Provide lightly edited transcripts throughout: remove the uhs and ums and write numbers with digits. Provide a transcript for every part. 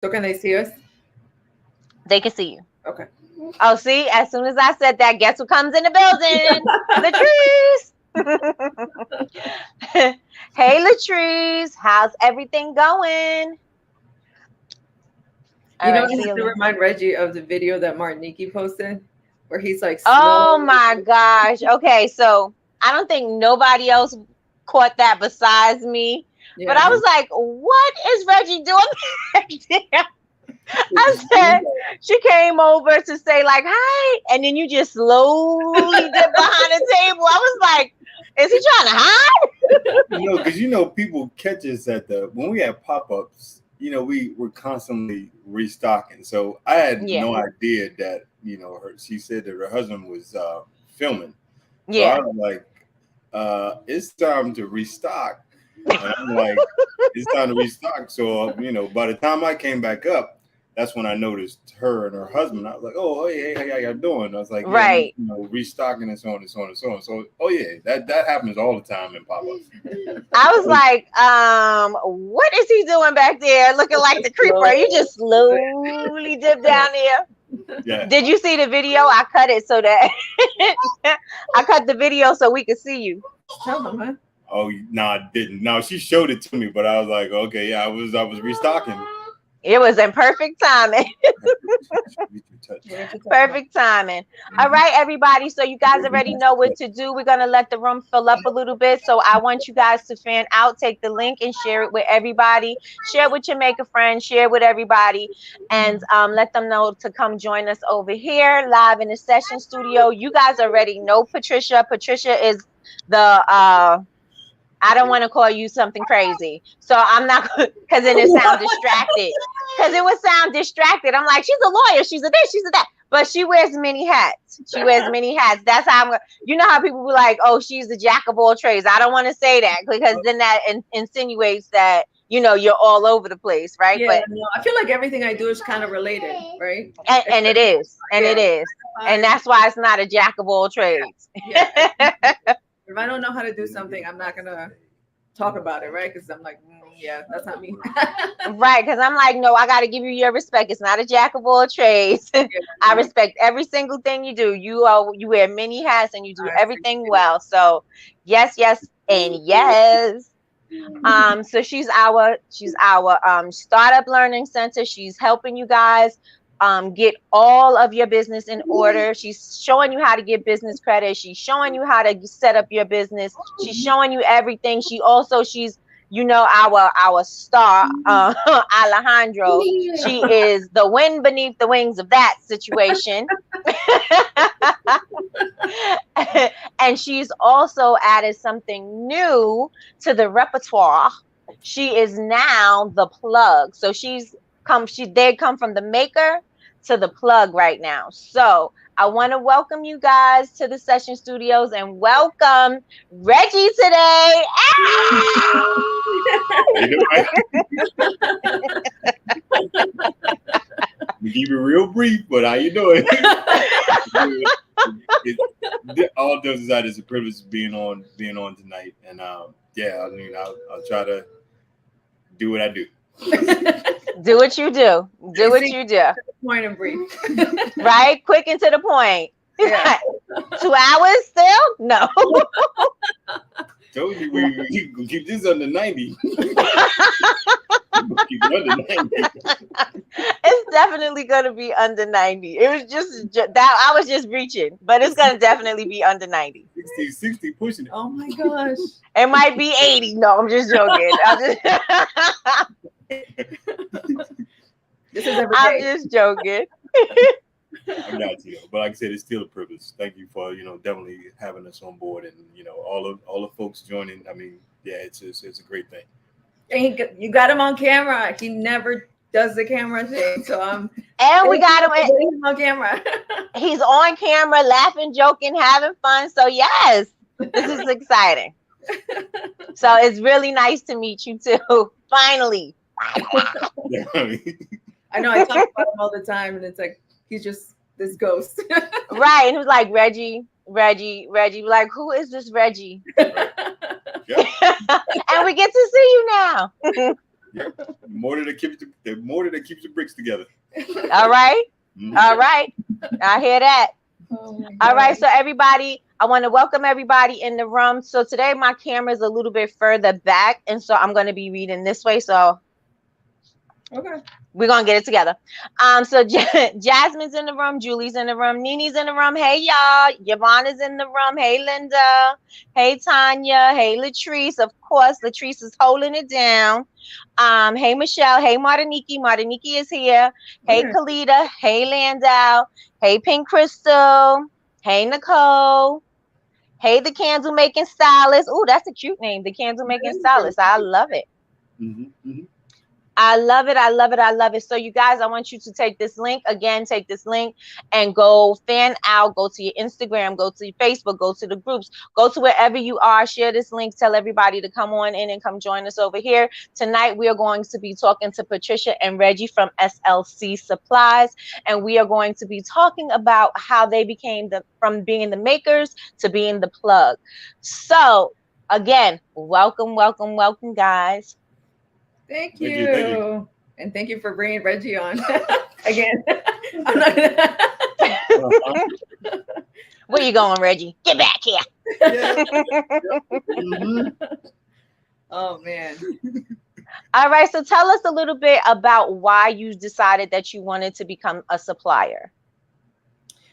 So can they see us? They can see you. Okay. Oh, see, as soon as I said that, guess who comes in the building? Latrice. Hey, Latrice, how's everything going? All You know, right, I see have to you. remind Reggie of the video that Martiniki posted where he's like Oh slow. my gosh. Okay, so I don't think nobody else caught that besides me. But I Yeah. was like, what is Reggie doing back there? I said, she came over to say like, hi. And then you just slowly dip behind the table. I was like, is he trying to hide? Because people catch us when we have pop-ups. We're constantly restocking. So I had Yeah. no idea that she said that her husband was filming. So I Yeah. was like, it's time to restock. And I'm like, it's time to restock. So by the time I came back up, that's when I noticed her and her husband. I was like, oh, hey, how y'all doing? I was like, yeah, Right. restocking and so on and so on and so on. So, oh yeah, that happens all the time in pop-ups. I was like, what is he doing back there looking like the creeper? You just slowly dip down there. Yeah. Did you see the video? I cut it so that I cut the video so we could see you. Tell them, huh? Oh no, I didn't. No, she showed it to me, but I was like, okay, yeah, I was restocking. It was in perfect timing. Perfect timing. All right, everybody. So you guys already know what to do. We're going to let the room fill up a little bit. So I want you guys to fan out, take the link and share it with everybody. Share it with your maker friends, share it with everybody, and let them know to come join us over here live in the session studio. You guys already know Patricia. Patricia is the I don't want to call you something crazy. So I'm not, because then it sounds distracted. Because it would sound distracted. I'm like, she's a lawyer. She's a this, she's a that. But she wears many hats. She wears many hats. That's how I'm, you know how people be like, oh, she's the jack of all trades. I don't want to say that because then that insinuates that, you're all over the place, right? Yeah, But no, I feel like everything I do is kind of related, right? and it is. And it is. And that's why it's not a jack of all trades. Yeah. If I don't know how to do something, I'm not gonna talk about it, right? Because I'm like, yeah, that's not me. Right, because I'm like, no, I got to give you your respect. It's not a jack of all trades. I respect every single thing you do. You wear many hats and you do everything well. So yes, yes, and yes. So she's our startup learning center. She's helping you guys get all of your business in order. She's showing you how to get business credit. She's showing you how to set up your business. She's showing you everything. She's our star, Alejandro. She is the wind beneath the wings of that situation. And she's also added something new to the repertoire. She is now the plug. So they come from the maker to the plug right now. So I want to welcome you guys to the session studios and welcome Reggie today. We keep it real brief, but how you doing? All jokes aside, it's a privilege being on tonight, and yeah, I'll try to do what I do. Do what you do. Do what you do. Point and brief. Right? Quick and to the point. Yeah. 2 hours still? No. Told you we can keep this under 90. Keep it under 90. It's definitely going to be under 90. It was just that I was just reaching, but it's going to definitely be under 90. 60 pushing it. Oh my gosh. It might be 80. No, I'm just joking. I'm just joking. I'm not, but like I said, it's still a privilege. Thank you for definitely having us on board, and all the folks joining. I mean, yeah, it's a great thing. And you got him on camera. He never does the camera thing, so and we got him on camera. He's on camera, laughing, joking, having fun. So yes, this is exciting. So it's really nice to meet you too. Finally. I know. I talk about him all the time, and it's like he's just this ghost. Right. And he was like, Reggie. Like, who is this Reggie? Yeah. And we get to see you now. The mortar that keeps the bricks together. All right. Mhm. All right. I hear that. Oh All right. So everybody, I want to welcome everybody in the room. So today my camera is a little bit further back. And so I'm going to be reading this way. So Okay. we're going to get it together. So Jasmine's in the room. Julie's in the room. Nini's in the room. Hey, y'all. Yvonne's in the room. Hey, Linda. Hey, Tanya. Hey, Latrice. Of course, Latrice is holding it down. Hey, Michelle. Hey, Martiniki. Martiniki is here. Hey, Yeah. Kalita. Hey, Landau. Hey, Pink Crystal. Hey, Nicole. Hey, the candle making stylist. Oh, that's a cute name. The candle making stylist. I love it. Mhm, mhm. I love it. I love it. I love it. So you guys, I want you to take this link again, take this link and go fan out, go to your Instagram, go to your Facebook, go to the groups, go to wherever you are, share this link, tell everybody to come on in and come join us over here. Tonight, we are going to be talking to Patricia and Reggie from SLC Supplies, and we are going to be talking about how they became from being the makers to being the plug. So again, welcome, welcome, welcome, guys. Thank Thank you. you, thank you. And thank you for bringing Reggie on again. I'm not gonna... Where you going, Reggie? Get back here. Yeah. Mhm. Oh man. All right. So tell us a little bit about why you decided that you wanted to become a supplier.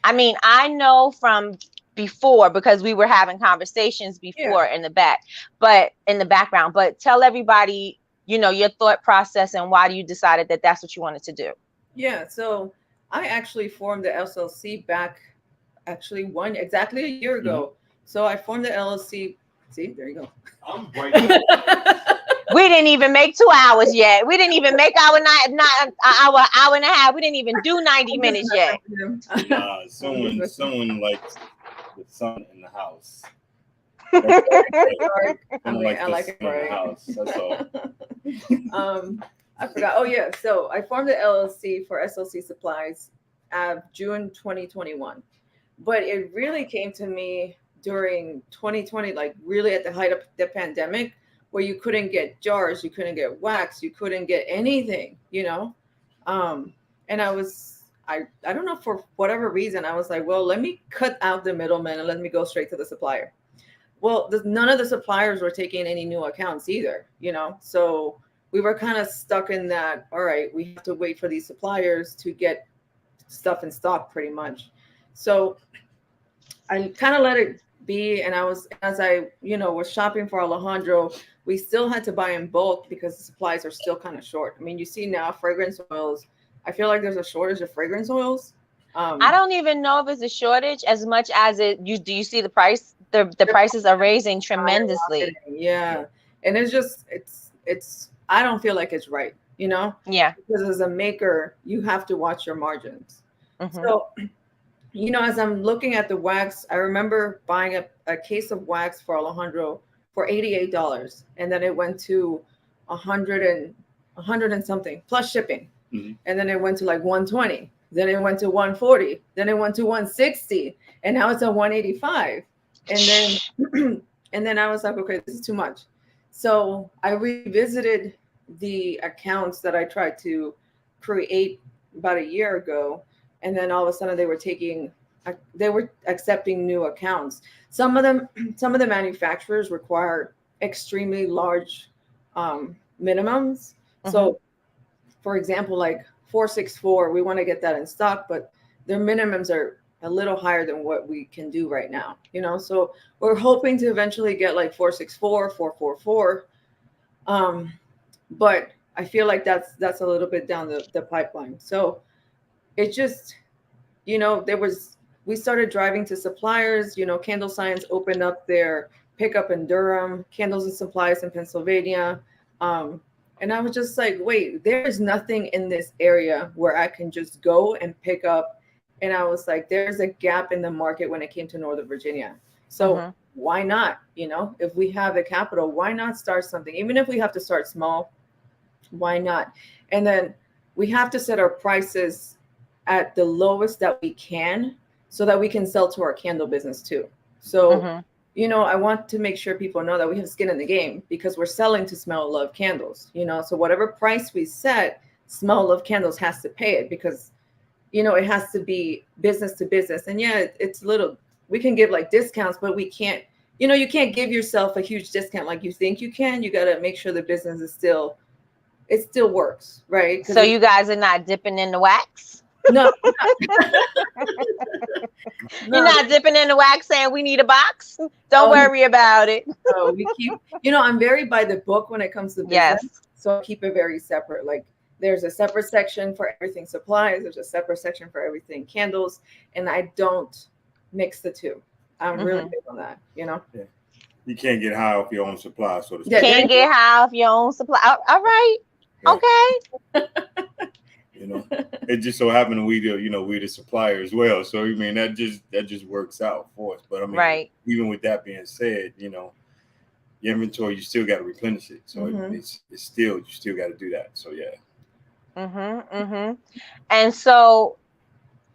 I mean, I know from before because we were having conversations before in the background, but tell everybody, your thought process and why you decided that that's what you wanted to do. Yeah. So I actually formed the SLC back exactly a year ago. So I formed the LLC. See, there you go. I'm right. We didn't even make 2 hours yet. We didn't even make our hour and a half. We didn't even do 90 minutes yet. Someone likes the sun in the house. I like it in the house. That's all. I forgot. Oh yeah. So I formed the LLC for SLC Supplies June 2021. But it really came to me during 2020, like really at the height of the pandemic, where you couldn't get jars, you couldn't get wax, you couldn't get anything, and I don't know, for whatever reason, I was like, well, let me cut out the middleman and let me go straight to the supplier. Well, none of the suppliers were taking any new accounts either, so we were kind of stuck in that. All right, we have to wait for these suppliers to get stuff in stock pretty much. So I kind of let it be. And as I was shopping for Alejandro, we still had to buy in bulk because the supplies are still kind of short. I mean, you see now fragrance oils. I feel like there's a shortage of fragrance oils. I don't even know if it's a shortage as much as do you see the price? The prices are raising tremendously. Yeah. And it's I don't feel like it's right, Yeah. Because as a maker, you have to watch your margins. Mm-hmm. So, as I'm looking at the wax, I remember buying a case of wax for Alejandro for $88. And then it went to 100 and something plus shipping. Mm-hmm. And then it went to like 120. Then it went to 140. Then it went to 160. And now it's at 185. And then and then I was like, okay, this is too much. So I revisited the accounts that I tried to create about a year ago. And then all of a sudden they were accepting new accounts. Some of the manufacturers require extremely large minimums. Mm-hmm. So for example, like 464, we want to get that in stock, but their minimums are a little higher than what we can do right now, so we're hoping to eventually get like 464, 444. But I feel like that's a little bit down the pipeline. So it just, we started driving to suppliers. Candle Science opened up their pickup in Durham, Candles and Supplies in Pennsylvania. And I was just like, wait, there is nothing in this area where I can just go and pick up. And I was like, there's a gap in the market when it came to Northern Virginia. So why not? If we have the capital, why not start something? Even if we have to start small, why not? And then we have to set our prices at the lowest that we can so that we can sell to our candle business too. So, I want to make sure people know that we have skin in the game because we're selling to Smell Love Candles, so whatever price we set, Smell Love Candles has to pay it because, it has to be business to business. And yeah, it's little, we can give like discounts, but we can't, you can't give yourself a huge discount like you think you can. You got to make sure the business is it still works, right? So you guys are not dipping in the wax? No. You're not dipping in the wax saying we need a box? Don't worry about it. No, we keep, I'm very by the book when it comes to business. Yes. So I keep it very separate. Like there's a separate section for everything supplies. There's a separate section for everything candles. And I don't mix the two. I'm really big on that, Yeah. You can't get high off your own supply, so to speak. Yeah, can't get high off your own supply. All right. Yeah. Okay. It just so happened we're the supplier as well. So I mean that just works out for us. But I mean, even with that being said, your inventory, you still got to replenish it. So it's still, you still got to do that. So yeah. And so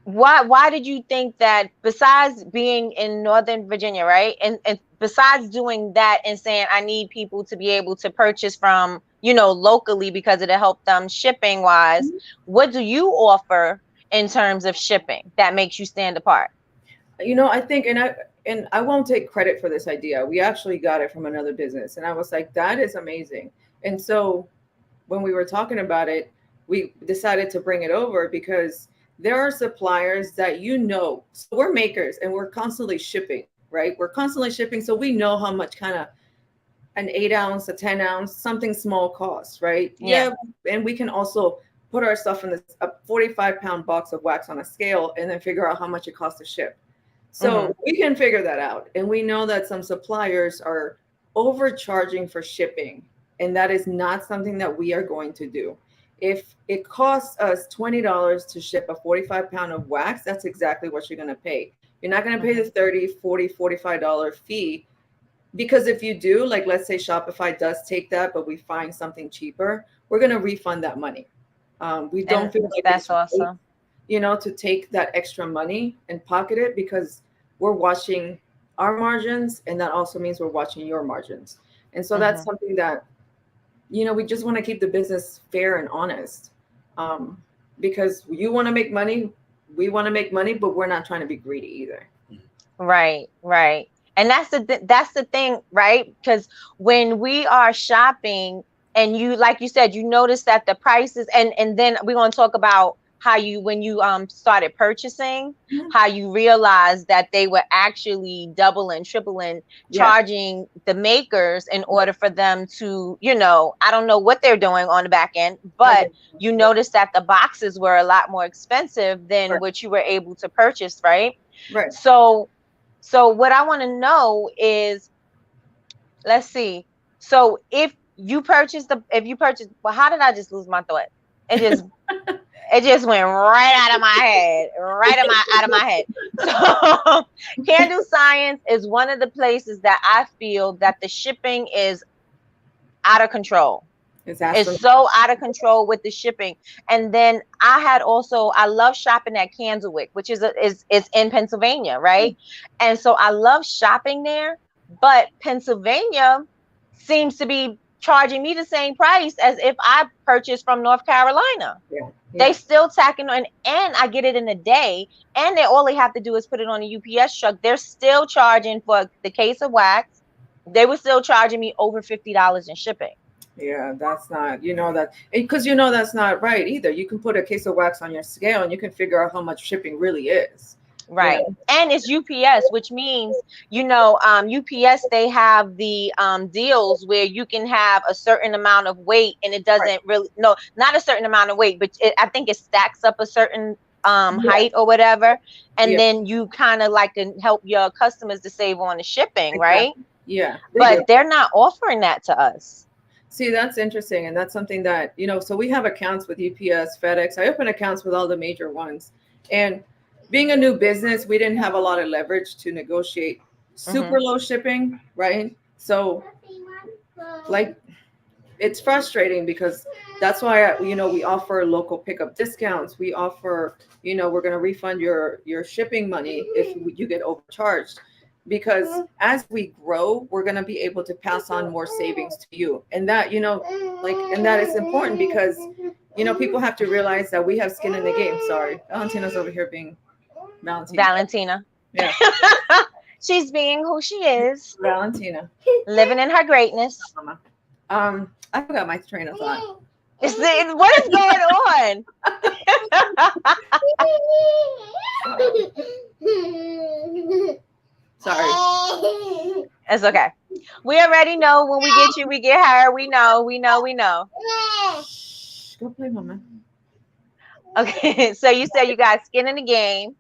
why did you think that, besides being in Northern Virginia, right? And besides doing that and saying I need people to be able to purchase from, locally because it'll help them shipping wise, what do you offer in terms of shipping that makes you stand apart? I think, and I won't take credit for this idea. We actually got it from another business. And I was like, that is amazing. And so when we were talking about it, we decided to bring it over because there are suppliers that, so we're makers and we're constantly shipping, right? We're constantly shipping. So we know how much kind of an 8 ounce, a 10 ounce, something small costs, right? Yeah. And we can also put our stuff in a 45-pound box of wax on a scale and then figure out how much it costs to ship. So we can figure that out. And we know that some suppliers are overcharging for shipping. And that is not something that we are going to do. If it costs us $20 to ship a 45-pound of wax, that's exactly what you're going to pay. You're not going to pay the $30, $40, $45 fee. Because if you do, like, let's say Shopify does take that, but we find something cheaper, we're going to refund that money. We don't feel like that's awesome. To take that extra money and pocket it because we're watching our margins. And that also means we're watching your margins. And so that's something that, we just want to keep the business fair and honest, because you want to make money. We want to make money, but we're not trying to be greedy either. Right. And that's the thing, right? Because when we are shopping and you, like you said, you notice that the prices, and then we're going to talk about how when you started purchasing, how you realized that they were actually doubling, tripling, charging the makers in order for them to, I don't know what they're doing on the back end, but you notice that the boxes were a lot more expensive than what you were able to purchase, right? Right. So what I want to know is, let's see. So if you purchase, well, how did I just lose my thought? It just went right out of my head. So Candle Science is one of the places that I feel that the shipping is out of control. It's so out of control with the shipping. And then I love shopping at Candlewick, which is in Pennsylvania, right? And so I love shopping there, but Pennsylvania seems to be charging me the same price as if I purchased from North Carolina. They still tacking on, and I get it in a day, and all they have to do is put it on a UPS truck. They're still charging for the case of wax. They were still charging me over $50 in shipping. Yeah, that's not, that, because that's not right either. You can put a case of wax on your scale and you can figure out how much shipping really is. Right. And it's UPS, which means, UPS, they have the deals where you can have a certain amount of weight and it doesn't really, no, not a certain amount of weight, but I think it stacks up a certain height or whatever. And then you kind of like can help your customers to save on the shipping, right? Yeah. But they're not offering that to us. See, that's interesting. And that's something that, so we have accounts with UPS, FedEx. I open accounts with all the major ones. And being a new business, we didn't have a lot of leverage to negotiate super low shipping, right? So, like, it's frustrating because that's why, we offer local pickup discounts. We offer, we're going to refund your shipping money if you get overcharged. because as we grow, we're going to be able to pass on more savings to you. And that, and that is important because, people have to realize that we have skin in the game. Sorry. Valentina's over here being Valentina. Yeah. She's being who she is. Valentina. Living in her greatness. I forgot my train of thought. What is going on? Sorry. It's okay. We already know when we get you, we get her. We know. Shh, go play, mama. Okay, so you said you got skin in the game,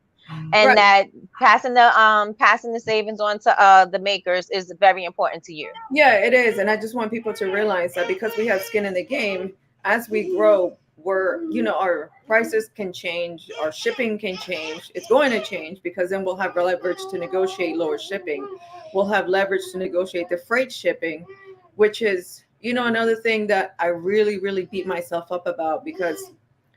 and Right. that passing the savings on to the makers is very important to you. Yeah, it is. And I just want people to realize that because we have skin in the game, as we grow, our prices can change, our shipping can change. It's going to change because then we'll have leverage to negotiate lower shipping. We'll have leverage to negotiate the freight shipping, which is, another thing that I really, really beat myself up about because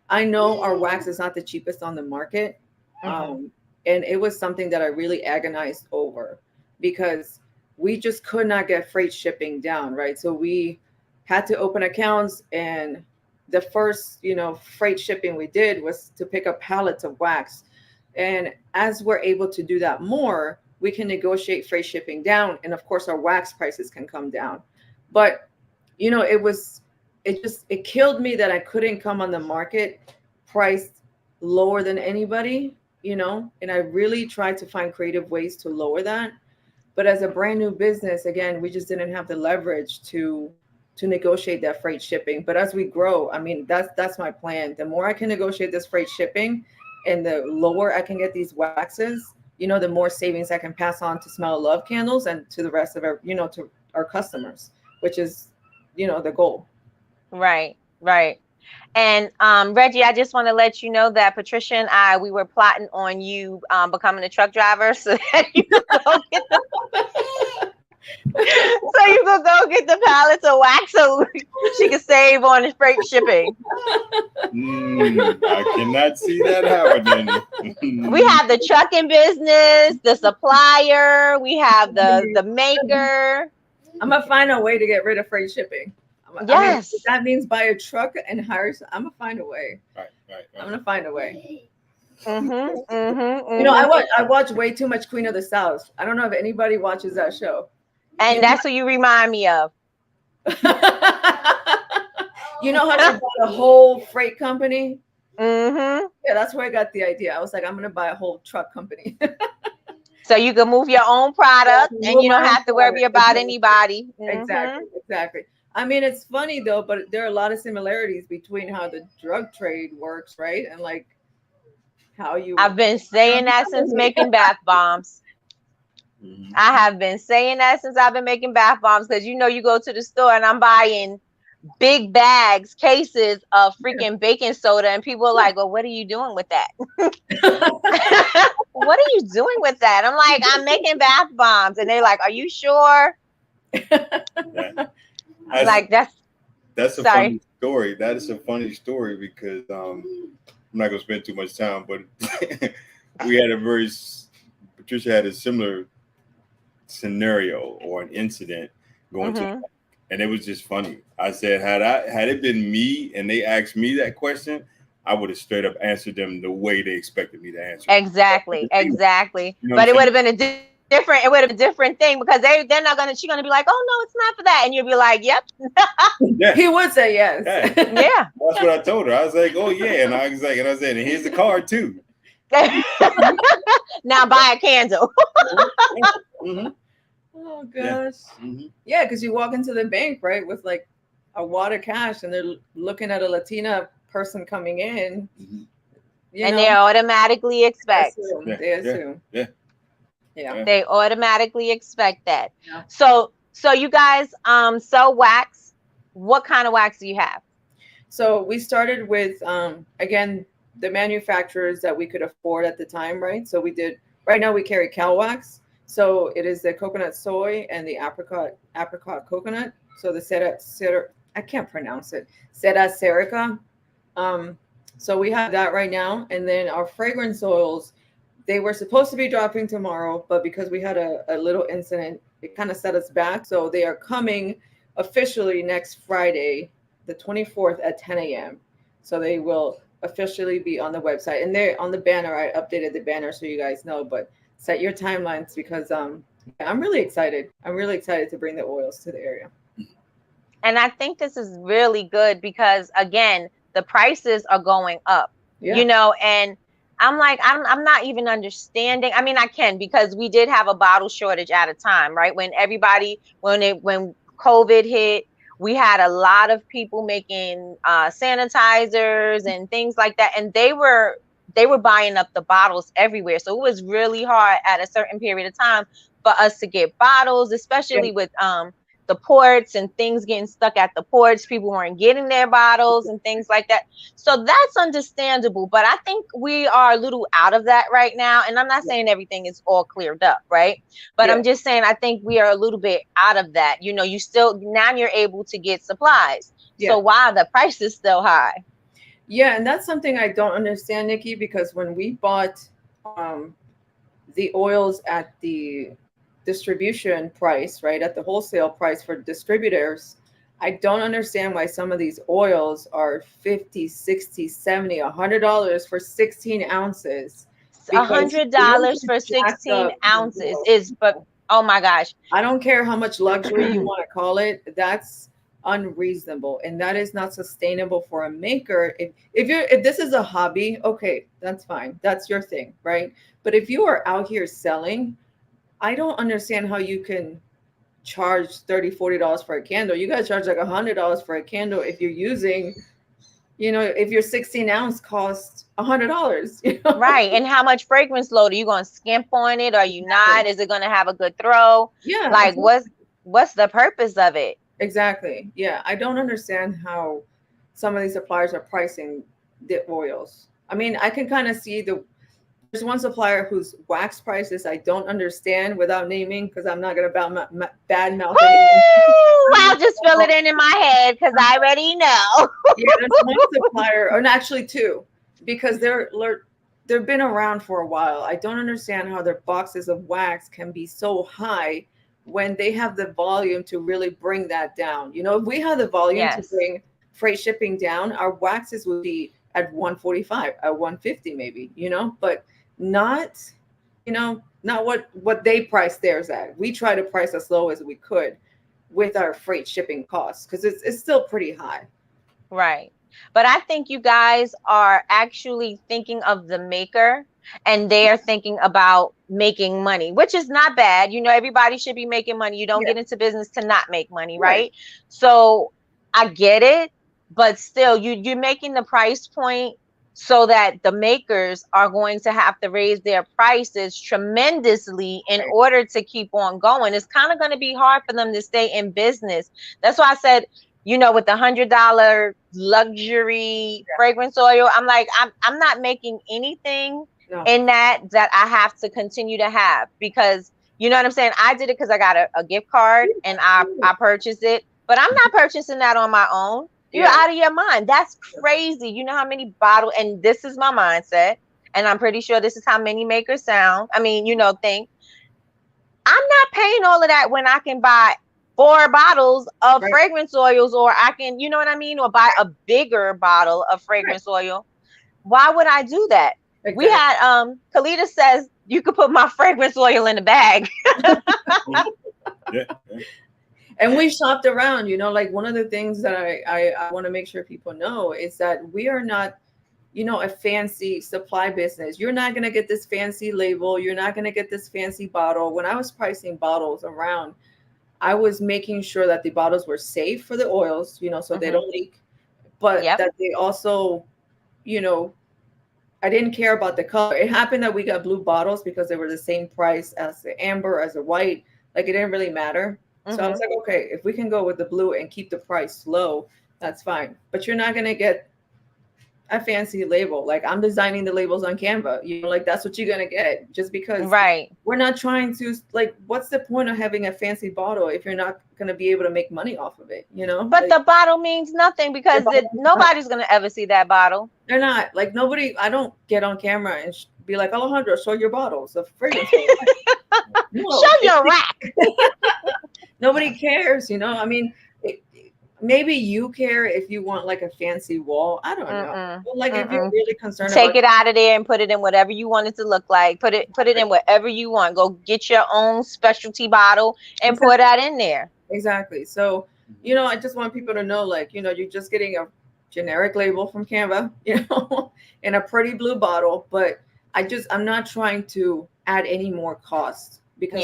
I know our wax is not the cheapest on the market. Mhm. And it was something that I really agonized over because we just could not get freight shipping down, right? So we had to open accounts, and the first, freight shipping we did was to pick up pallets of wax. And as we're able to do that more, we can negotiate freight shipping down. And of course, our wax prices can come down. But, it killed me that I couldn't come on the market priced lower than anybody, and I really tried to find creative ways to lower that. But as a brand new business, again, we just didn't have the leverage to negotiate that freight shipping. But as we grow, I mean, that's my plan. The more I can negotiate this freight shipping and the lower I can get these waxes, the more savings I can pass on to Smell of Love candles and to the rest of our, to our customers, which is, the goal. Right. And Reggie, I just want to let you know that Patricia and I, we were plotting on you becoming a truck driver so that you could go get the pallets of wax so she could save on the freight shipping. I cannot see that happening. We have the trucking business, the supplier, we have the maker. I'm gonna find a way to get rid of freight shipping. Yes. If that means buy a truck and hire. I'm gonna find a way. Right. I'm gonna find a way. Mm-hmm. I watch way too much Queen of the South. I don't know if anybody watches that show. And that's what you remind me of. You know how they bought a whole freight company? Mm-hmm. Yeah, that's where I got the idea. I was like, I'm gonna buy a whole truck company. So you can move your own product and you don't have to worry about anybody. Mm-hmm. Exactly. I mean, it's funny though, but there are a lot of similarities between how the drug trade works, right? And like how you. I've been saying that since making bath bombs. Mm-hmm. I have been saying that since I've been making bath bombs because you go to the store and I'm buying big bags, cases of freaking baking soda, and people are like, "Well, what are you doing with that?" What are you doing with that? I'm like, I'm making bath bombs, and they're like, "Are you sure?" Like that's a funny story. That is a funny story because I'm not gonna spend too much time, but we had Patricia had a similar scenario or an incident going to, and it was just funny. I said, had it been me and they asked me that question, I would have straight up answered them the way they expected me to answer. Exactly. But it would have been a different thing because she's gonna be like, oh no, it's not for that, and you'll be like, yep. Yeah. He would say yes. Yeah. That's what I told her. I was like, oh yeah, and I said, and here's the card too. Now buy a candle. Mm-hmm. Oh gosh. Yeah, because you walk into the bank, right, with like a wad of cash, and they're looking at a Latina person coming in, they automatically expect. They assume. Yeah. They automatically expect that. Yeah. So you guys sell wax. What kind of wax do you have? So we started with again the manufacturers that we could afford at the time, right? So right now we carry cow wax. So it is the coconut soy and the apricot coconut. So the I can't pronounce it. Seda Serica. So we have that right now. And then our fragrance oils, They were supposed to be dropping tomorrow, but because we had a little incident, it kind of set us back. So they are coming officially next Friday, the 24th at 10 a.m. So they will officially be on the website, and they're on the banner. I updated the banner so you guys know, but set your timelines because I'm really excited. I'm really excited to bring the oils to the area. And I think this is really good because again, the prices are going up, Yeah. you know, and I'm like, I'm not even understanding. I mean, I can because we did have a bottle shortage at a time, right? When COVID hit, we had a lot of people making sanitizers and things like that, and they were buying up the bottles everywhere. So it was really hard at a certain period of time for us to get bottles, especially with the ports and things getting stuck at the ports. People weren't getting their bottles and things like that. So that's understandable. But I think we are a little out of that right now. And I'm not saying everything is all cleared up, right? But I'm just saying I think we are a little bit out of that. You know, you still, now you're able to get supplies. So why the price is still high? Yeah, and that's something I don't understand, Nikki, because when we bought the oils at the distribution price, right, at the wholesale price for distributors, I don't understand why some of these oils are $50, $60, $70, $100 for 16 ounces. $100 for 16 ounces is, but oh my gosh. I don't care how much luxury you want to call it. That's unreasonable, and that is not sustainable for a maker. If this is a hobby, okay, that's fine. That's your thing, right? But if you are out here selling, I don't understand how you can charge $30, $40 for a candle. You guys charge like $100 for a candle if you're using, you know, if your 16 ounce costs $100. You know? Right. And how much fragrance load are you going to skimp on it? Are you not? Is it going to have a good throw? Yeah. Like what's the purpose of it? Exactly. Yeah. I don't understand how some of these suppliers are pricing the oils. I mean, I can kind of see there's one supplier whose wax prices I don't understand without naming because I'm not going to bad mouth it. I'll just fill it in my head because I already know. Yeah, there's one supplier, or actually two, because they've been around for a while. I don't understand how their boxes of wax can be so high when they have the volume to really bring that down. You know, if we had the volume to bring freight shipping down, our waxes would be at 145, at 150 maybe, you know, but not, you know, not what they price theirs at. We try to price as low as we could with our freight shipping costs because it's still pretty high. Right. But I think you guys are actually thinking of the maker and they are thinking about making money, which is not bad. You know, everybody should be making money. You don't get into business to not make money, right? So I get it, but still you're making the price point so that the makers are going to have to raise their prices tremendously in order to keep on going. It's kind of going to be hard for them to stay in business. That's why I said, you know, with the $100 luxury fragrance oil, I'm like, I'm not making anything in that I have to continue to have because, you know what I'm saying? I did it because I got a gift card and I purchased it, but I'm not purchasing that on my own. You're out of your mind. That's crazy. You know how many bottles, and this is my mindset, and I'm pretty sure this is how many makers sound. I mean, you know, think I'm not paying all of that when I can buy 4 bottles of fragrance oils, or I can, you know what I mean, or buy a bigger bottle of fragrance oil. Why would I do that? Exactly. We had Kalita says you could put my fragrance oil in the bag. And we shopped around, you know, like one of the things that I want to make sure people know is that we are not, you know, a fancy supply business. You're not going to get this fancy label. You're not going to get this fancy bottle. When I was pricing bottles around, I was making sure that the bottles were safe for the oils, you know, so they don't leak, but that they also, you know, I didn't care about the color. It happened that we got blue bottles because they were the same price as the amber, as the white. Like it didn't really matter. So I was like, okay, if we can go with the blue and keep the price low, that's fine. But you're not going to get a fancy label. Like I'm designing the labels on Canva. You know, like that's what you're going to get just because we're not trying to, like, what's the point of having a fancy bottle if you're not going to be able to make money off of it, you know? But like, the bottle means nothing because nobody's going to ever see that bottle. They're not. Like nobody, I don't get on camera and be like, Alejandro, show your bottles of fragrance. No, Show your rack. nobody cares, you know. I mean, maybe you care if you want like a fancy wall. I don't know. But like if you're really concerned Take about it out of there and put it in whatever you want it to look like. Put it in whatever you want. Go get your own specialty bottle and pour that in there. Exactly. So, you know, I just want people to know, like, you know, you're just getting a generic label from Canva, you know, in a pretty blue bottle. But I'm not trying to add any more cost because,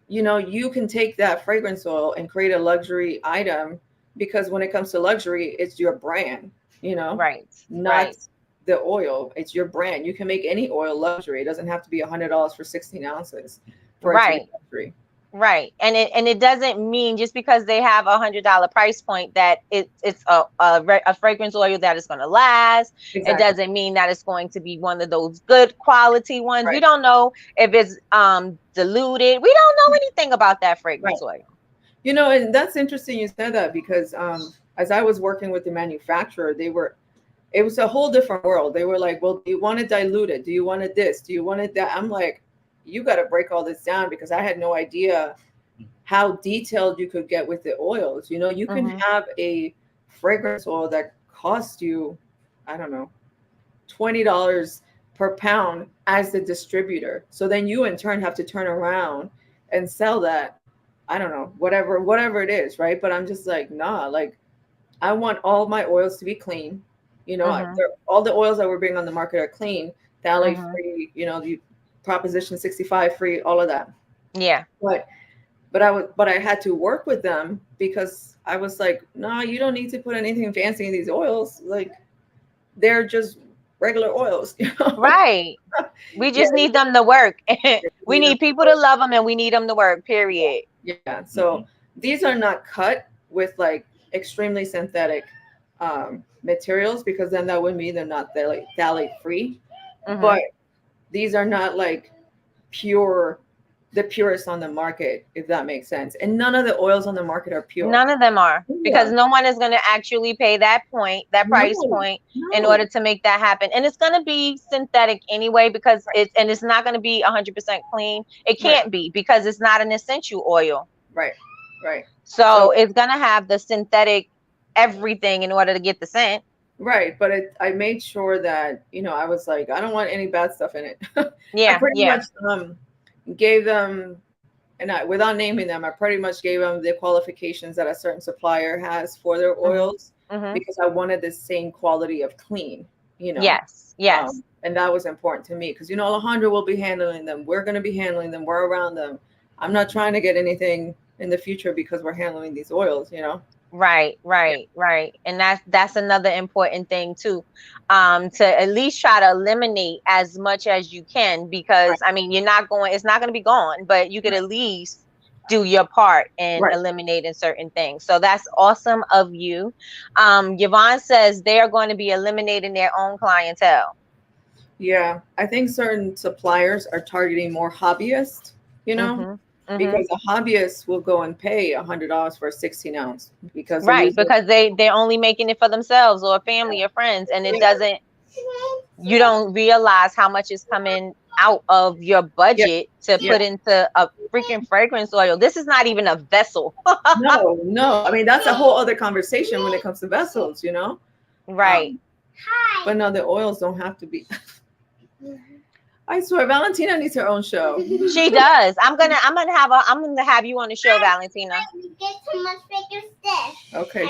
you know, you can take that fragrance oil and create a luxury item because when it comes to luxury, it's your brand, you know, not the oil. It's your brand. You can make any oil luxury. It doesn't have to be $100 for 16 ounces for it to be luxury. Right. And it doesn't mean just because they have $100 price point that it's a fragrance oil that is going to last. Exactly. It doesn't mean that it's going to be one of those good quality ones. We don't know if it's diluted. We don't know anything about that fragrance oil. You know, and that's interesting you said that because as I was working with the manufacturer, it was a whole different world. They were like, well, do you want it diluted? Do you want it this? Do you want it that? I'm like, you got to break all this down because I had no idea how detailed you could get with the oils. You know, you can have a fragrance oil that costs you, I don't know, $20 per pound as the distributor. So then you in turn have to turn around and sell that, I don't know, whatever it is, right? But I'm just like, nah, like I want all my oils to be clean. You know, all the oils that we're bringing on the market are clean, phthalate free, you know, Proposition 65 free, all of that. Yeah. But I had to work with them because I was like, no, you don't need to put anything fancy in these oils. Like they're just regular oils. You know? Right. We just need them to work. We need people to love them and we need them to work, period. Yeah. So these are not cut with like extremely synthetic materials because then that would mean they're not phthalate free. But these are not like the purest on the market, if that makes sense. And none of the oils on the market are pure. None of them are because no one is going to actually pay that price point in order to make that happen. And it's going to be synthetic anyway because it's not going to be 100% clean. It can't be because it's not an essential oil. Right. So it's going to have the synthetic everything in order to get the scent. Right, but I made sure that, you know, I was like, I don't want any bad stuff in it. Yeah, I pretty much gave them, and without naming them, I pretty much gave them the qualifications that a certain supplier has for their oils because I wanted the same quality of clean, you know. Yes. And that was important to me because, you know, Alejandro will be handling them. We're going to be handling them. We're around them. I'm not trying to get anything in the future because we're handling these oils, you know. Right. And that's another important thing too, to at least try to eliminate as much as you can because I mean it's not going to be gone, but you could at least do your part in eliminating certain things. So that's awesome of you. Yvonne says they are going to be eliminating their own clientele. Yeah, I think certain suppliers are targeting more hobbyists, you know. Because a hobbyist will go and pay $100 for a 16 ounce because they're only making it for themselves or family or friends, and you don't realize how much is coming out of your budget to put into a freaking fragrance oil. This is not even a vessel. No. I mean, that's a whole other conversation when it comes to vessels, you know. Right. But no, the oils don't have to be. I swear, Valentina needs her own show. She does. I'm gonna have you on the show, Valentina. Get so much bigger stuff. Okay.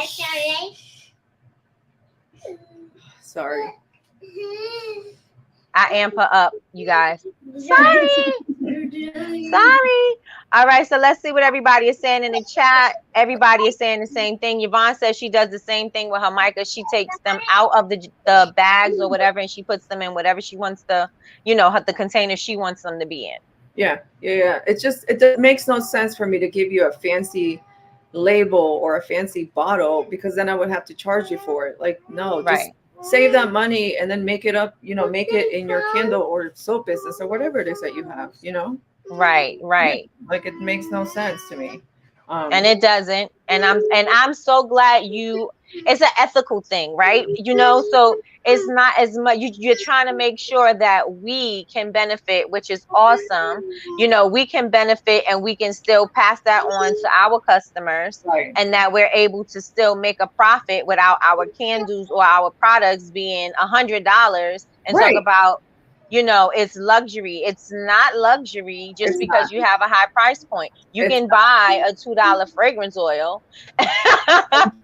Sorry. I amp her up, you guys. Sorry. All right, so let's see what everybody is saying in the chat. Everybody is saying the same thing. Yvonne says she does the same thing with her mica. She takes them out of the bags or whatever, and she puts them in whatever she wants the container she wants them to be in. Yeah. It makes no sense for me to give you a fancy label or a fancy bottle because then I would have to charge you for it. Like, no, just save that money and then make it up, you know, make it in your candle or soap business or whatever it is that you have, you know. Right. Like it makes no sense to me. And it doesn't. And I'm so glad it's an ethical thing, right? So it's not as much, you're trying to make sure that we can benefit, which is awesome. We can benefit and we can still pass that on to our customers, right. and that we're able to still make a profit without our candles or our products being $100 and Right. talk about, it's luxury. It's not luxury just It's because not. you have a high price point. You It's can buy a $2 fragrance oil.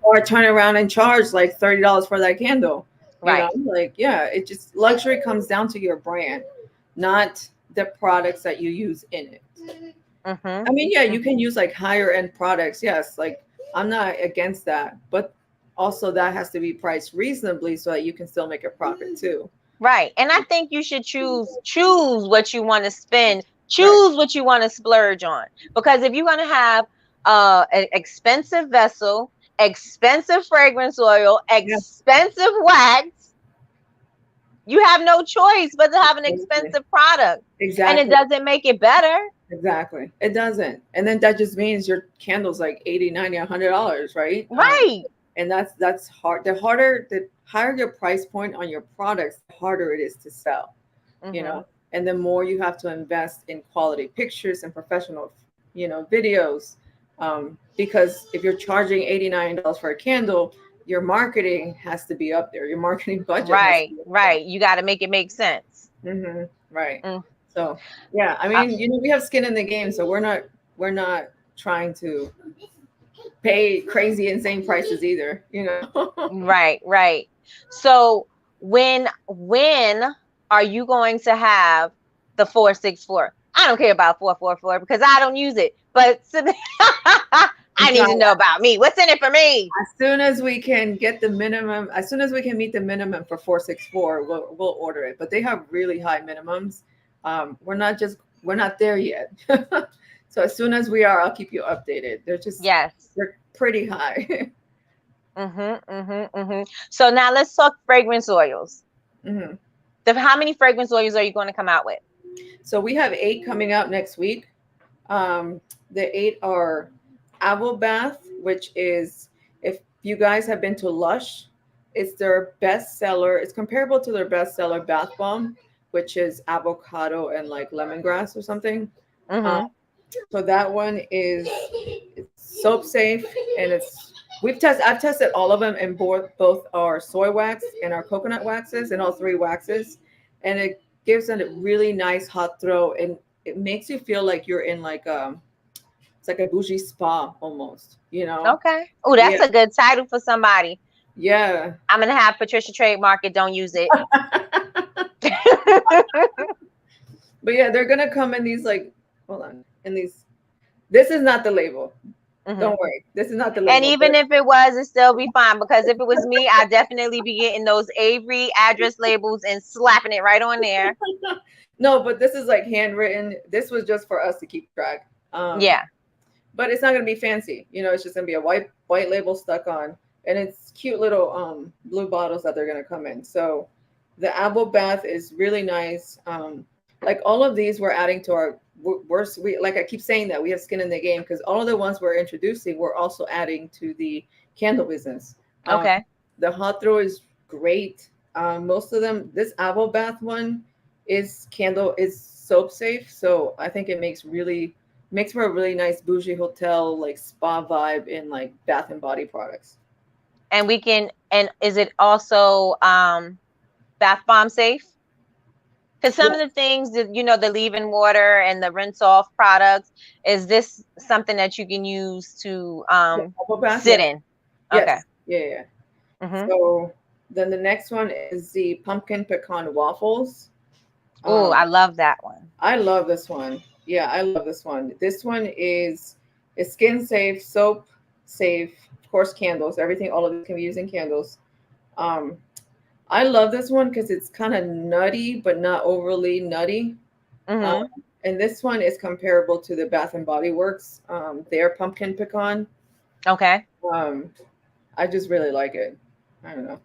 Or turn around and charge like $30 for that candle. Right. It just luxury comes down to your brand, not the products that you use in it. Mm-hmm. I mean, yeah, you can use like higher end products. Yes, like I'm not against that, but also that has to be priced reasonably so that you can still make a profit too. Right. And I think you should choose what you want to spend, choose what you want to splurge on. Because if you're going to have an expensive vessel, expensive fragrance oil, expensive wax, you have no choice but to have an expensive product. Exactly. And it doesn't make it better. Exactly. It doesn't. And then that just means your candle's like $80, $90, $100, right? Right. And that's hard. The higher your price point on your products, the harder it is to sell. Mm-hmm. And the more you have to invest in quality pictures and professional, videos. Because if you're charging $89 for a candle, your marketing has to be up there. Your marketing budget. Right. You got to make it make sense. Mm-hmm. Right. Mm. So yeah, I mean, we have skin in the game, so we're not trying to pay crazy insane prices either. Right. So when are you going to have the 464? I don't care about 444 because I don't use it. But I need to know about me. What's in it for me? As soon as we can get the minimum, as soon as we can meet the minimum for 464, we'll order it. But they have really high minimums. We're not there yet. So as soon as we are, I'll keep you updated. They're pretty high. So now let's talk fragrance oils. Mm-hmm. How many fragrance oils are you going to come out with? So we have 8 coming out next week. The 8 are Apple Bath, which is, if you guys have been to Lush, it's their best seller. It's comparable to their best seller Bath Bomb, which is avocado and like lemongrass or something. Mm-hmm. So that one is soap safe, and I've tested all of them in both our soy wax and our coconut waxes, and all 3 waxes, and it gives it a really nice hot throw, and it makes you feel like you're in like it's like a bougie spa almost, Okay. Oh, that's a good title for somebody. Yeah. I'm gonna have Patricia trademark it. Don't use it. But yeah, they're gonna come in these this is not the label. Mm-hmm. Don't worry, this is not the label. And even if it was, it still be fine, because if it was me, I'd definitely be getting those Avery address labels and slapping it right on there. No, but this is like handwritten. This was just for us to keep track. But it's not gonna be fancy. It's just gonna be a white label stuck on, and it's cute little blue bottles that they're gonna come in. So the Apple Bath is really nice. Like all of these, we're adding to our. Like I keep saying that we have skin in the game, because all of the ones we're introducing, we're also adding to the candle business. Okay. The hot throw is great. Most of them, this Apple Bath one is soap safe, so I think it makes for a really nice bougie hotel like spa vibe in like bath and body products. And is it also bath bomb safe? Because some of the things that, the leave-in water and the rinse-off products, is this something that you can use to sit in? Yes. Okay. Yeah. Mm-hmm. So then the next one is the pumpkin pecan waffles. Oh, I love that one. I love this one. Yeah, I love this one. This one is skin safe, soap safe, of course, candles. Everything, all of it can be used in candles. I love this one because it's kind of nutty, but not overly nutty. Mm-hmm. And this one is comparable to the Bath and Body Works, their pumpkin pecan. Okay. I just really like it. I don't know.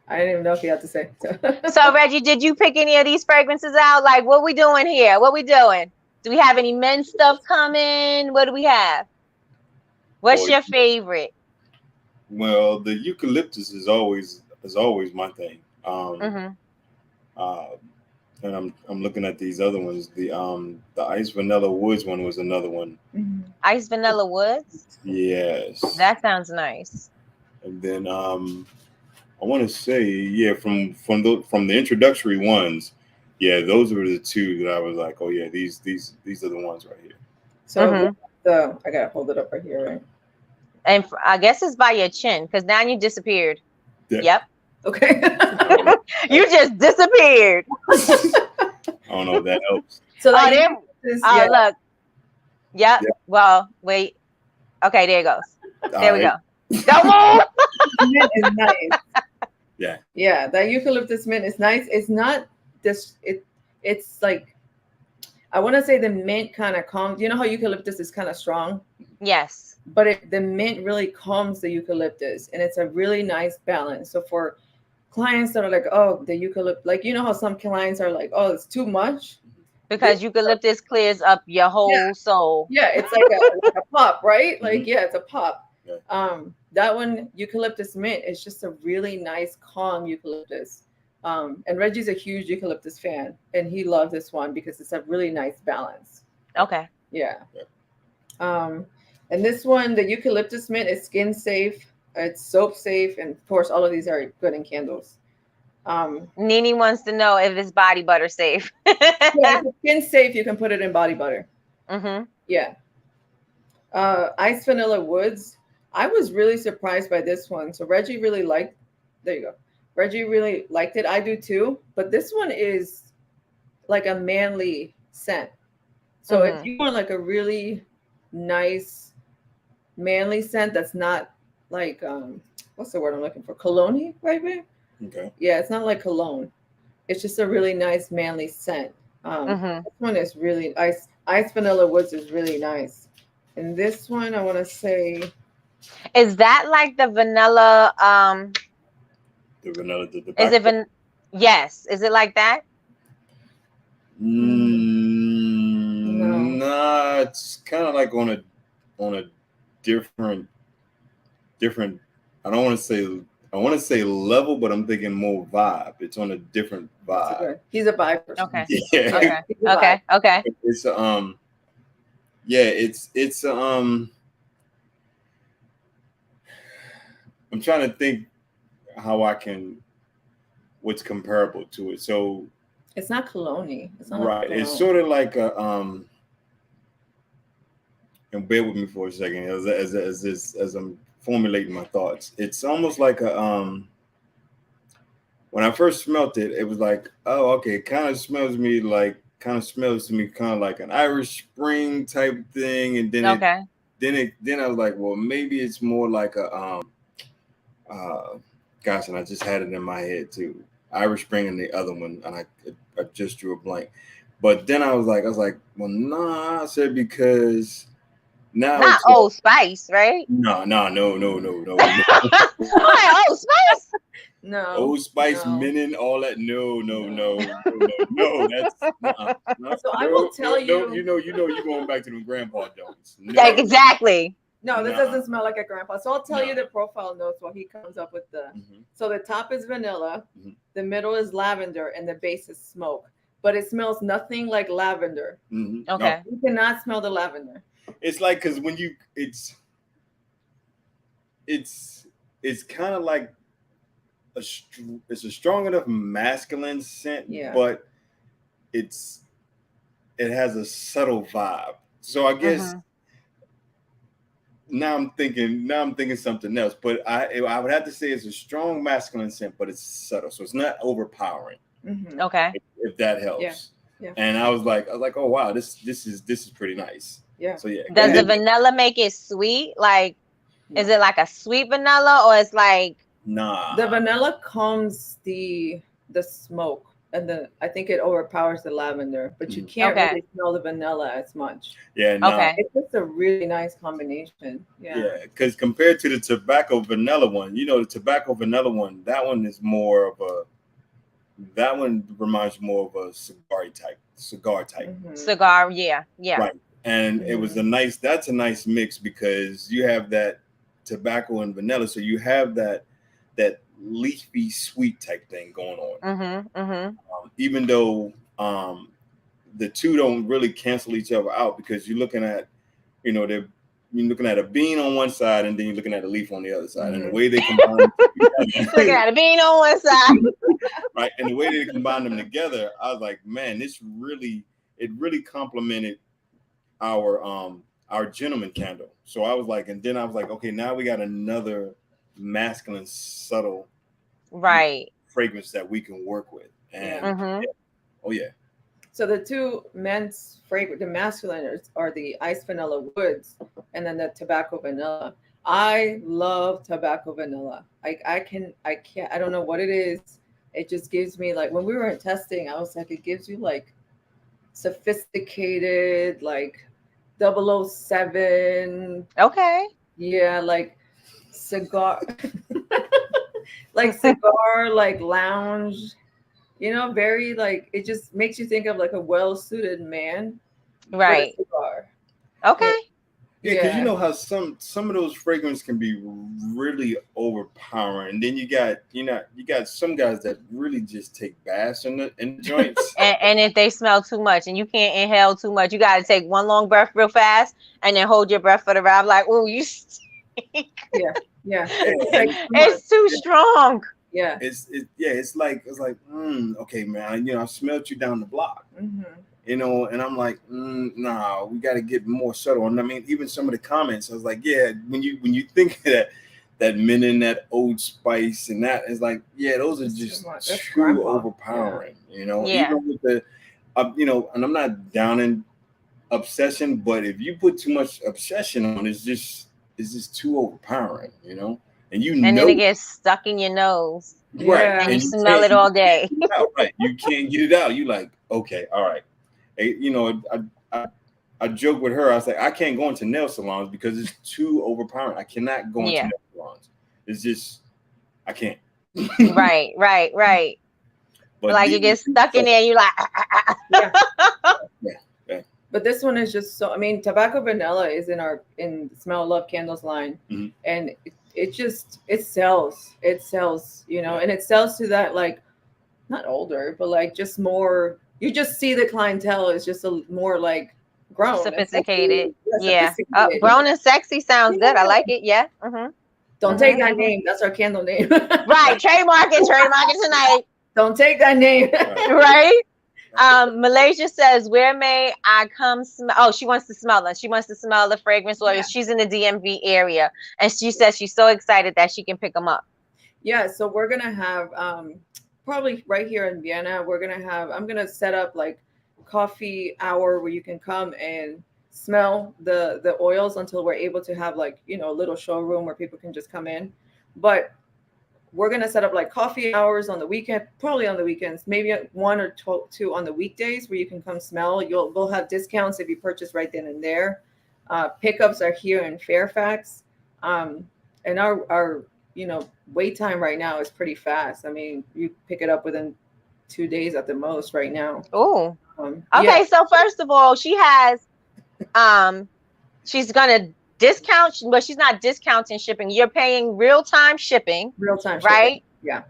I didn't even know if you had to say. So Reggie, did you pick any of these fragrances out? Like, what we doing here? What we doing? Do we have any men's stuff coming? What do we have? What's Well, your favorite? Well, the eucalyptus is always my thing. Mm-hmm. And I'm looking at these other ones. The ice vanilla woods one was another one. Ice vanilla woods. Yes. That sounds nice. And then I want to say from the introductory ones, yeah, those were the two that I was like, oh yeah, these are the ones right here. So I gotta hold it up right here, right? And I guess it's by your chin because now you disappeared. Yeah. Yep. Okay. You just disappeared. I don't know if that helps. So look. Yep. Yeah. Well, wait. Okay, there it goes. There we go. Don't move. Mint is nice. Yeah. Yeah, that eucalyptus mint is nice. It's not this. It's like, I want to say the mint kind of calms. You know how eucalyptus is kind of strong? Yes. But the mint really calms the eucalyptus, and it's a really nice balance. So for clients that are like, oh, the eucalyptus, like, you know how some clients are like, oh, it's too much? Because eucalyptus clears up your whole soul. Yeah, it's like a pop, right? Like, Mm-hmm. yeah, it's a pop. Yeah. That one, eucalyptus mint, is just a really nice, calm eucalyptus. And Reggie's a huge eucalyptus fan, and he loves this one because it's a really nice balance. Okay. Yeah. And this one, the eucalyptus mint, is skin safe, it's soap safe, and of course, all of these are good in candles. Nene wants to know if it's body butter safe. Yeah, if it's skin safe, you can put it in body butter. Mm-hmm. Yeah. Ice vanilla woods. I was really surprised by this one. So Reggie really liked. There you go. Reggie really liked it. I do too. But this one is like a manly scent. So if you want like a really nice manly scent that's not like what's the word I'm looking for? Cologne, right there? Okay. Yeah, it's not like cologne. It's just a really nice manly scent. This one is really ice vanilla woods is really nice. And this one I want to say, is that like the vanilla The vanilla is it yes, is it like that? Nah, it's kind of like on a different I want to say level, but I'm thinking more vibe. It's on a different vibe. he's a vibe person. Okay. Yeah. Okay. It's it's I'm trying to think what's comparable to it. So it's not cologne. It's not right. Like it's sort of like a and bear with me for a second as I'm formulating my thoughts. It's almost like a when I first smelt it, it was like, oh, okay, it kind of smells to me like an Irish Spring type thing, and then then I was like, well, maybe it's more like a gosh, and I just had it in my head too, Irish Spring and the other one, and I just drew a blank. But then I was like, well, nah, I said because now not Old Spice, right? No. Old Spice. No. Old Spice, Minin, all that. No. That's So I will tell you. You know, you're going back to them grandpa joints. No. Like, exactly. No, this doesn't smell like a grandpa. So I'll tell you the profile notes while he comes up with the. So the top is vanilla, the middle is lavender, and the base is smoke. But it smells nothing like lavender. Okay. You cannot smell the lavender. It's like, because when it's kind of like it's a strong enough masculine scent, but it has a subtle vibe. So I guess now I'm thinking something else, but I would have to say it's a strong masculine scent, but it's subtle, so it's not overpowering. Okay. If that helps. Yeah. And I was like, oh wow, this is pretty nice. Yeah. So yeah. Does the vanilla make it sweet? Like, is it like a sweet vanilla, or it's like? Nah. The vanilla calms the smoke, and I think it overpowers the lavender, but you can't really smell the vanilla as much. Yeah. Nah. Okay. It's just a really nice combination. Yeah. Yeah, because compared to the tobacco vanilla one, the tobacco vanilla one, that one is more of That one reminds me more of a cigar type. Mhm. Cigar, yeah. Right. And it was that's a nice mix because you have that tobacco and vanilla. So you have that leafy sweet type thing going on. Even though the two don't really cancel each other out because you're looking at, you're looking at a bean on one side and then you're looking at a leaf on the other side. And the way they combine them Looking at a bean on one side. right. And the way they combine them together, I was like, man, it really complemented our gentleman candle. So I was like, okay, now we got another masculine, subtle fragrance that we can work with. And oh yeah. So the two men's fragrance, the masculine are the iced vanilla woods, and then the tobacco vanilla. I love tobacco vanilla. I can't. I don't know what it is. It just gives me like when we were in testing, I was like, it gives you like sophisticated, like 007. Okay. Yeah, like cigar, like cigar, like lounge. Very like it just makes you think of like a well-suited man, right? With a cigar. Okay. Yeah, because you know how some of those fragrances can be really overpowering, and then you got some guys that really just take baths in the joints. and if they smell too much and you can't inhale too much, you got to take one long breath real fast and then hold your breath for the ride. Like, oh, you stink. Yeah. It's too strong. Yeah. It's like okay, man, I smelled you down the block. And I'm like, nah, we got to get more subtle. And I mean, even some of the comments, I was like, yeah, when you think of that mint and that Old Spice and that, it's like, yeah, those are just too overpowering. Even with the, and I'm not down in obsession, but if you put too much obsession on, it's just too overpowering. And then it gets stuck in your nose. Right. And you smell it all day. Right. You can't get it out. You like, okay, all right. I joke with her. I was like, I can't go into nail salons because it's too overpowering. I cannot go into nail salons. It's just, I can't. Right. But like you get stuck in there, and you're like, yeah. But this one is just so. I mean, tobacco vanilla is in Smell Love Candles line, and it sells. It sells, and it sells to that like, not older, but like just more. You just see the clientele is just a more like grown, sophisticated. Grown and sexy sounds good. I like it. Yeah. Don't take that name. That's our candle name. Right. Trademark it tonight. Don't take that name. Right. Malaysia says, where may I come smell? Oh, she wants to smell them. She wants to smell the fragrance oil. Yeah. She's in the DMV area. And she says she's so excited that she can pick them up. Yeah. So we're going to have, probably right here in Vienna, I'm going to set up like coffee hour where you can come and smell the oils until we're able to have like, a little showroom where people can just come in. But we're going to set up like coffee hours on the weekend, probably on the weekends, maybe 1 or 2 on the weekdays where you can come smell. We'll have discounts if you purchase right then and there. Pickups are here in Fairfax. And our wait time right now is pretty fast. I mean, you pick it up within 2 days at the most right now. Oh, okay. So first of all, she has, she's going to discount, but she's not discounting shipping. You're paying real-time shipping. Right? Yeah.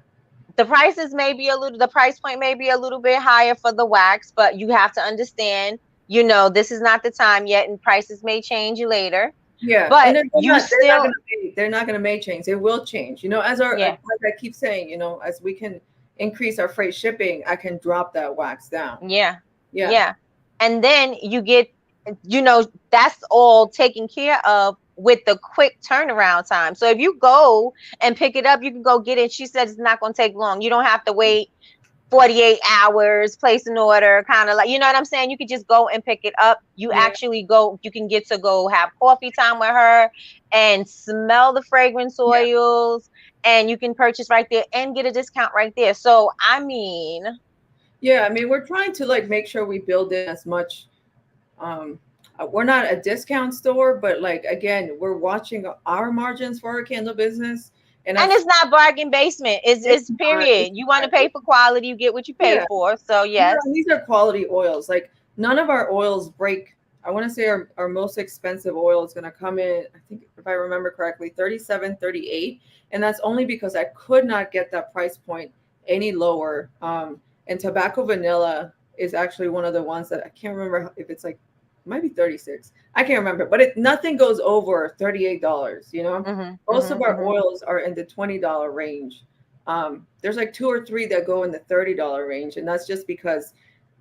The price point may be a little bit higher for the wax, but you have to understand, this is not the time yet and prices may change later. Yeah, but they're not going to make change. They will change. As like I keep saying, as we can increase our freight shipping, I can drop that wax down. Yeah. And then you get, that's all taken care of with the quick turnaround time. So if you go and pick it up, you can go get it. She said it's not going to take long. You don't have to wait 48 hours, place an order, kind of like, you know what I'm saying? You could just go and pick it up. You actually you can get to go have coffee time with her and smell the fragrance oils, and you can purchase right there and get a discount right there. So, I mean, we're trying to like make sure we build in as much. We're not a discount store, but like, again, we're watching our margins for our candle business. And it's not bargain basement. It's period. You want to pay for quality, you get what you pay for. So yes. Yeah, these are quality oils. Like none of our oils break. I want to say our most expensive oil is going to come in, I think if I remember correctly, 37, 38. And that's only because I could not get that price point any lower. And tobacco vanilla is actually one of the ones that I can't remember if it's like, it might be 36. I can't remember, but nothing goes over $38, you know? Most of our oils are in the $20 range. There's like 2 or 3 that go in the $30 range. And that's just because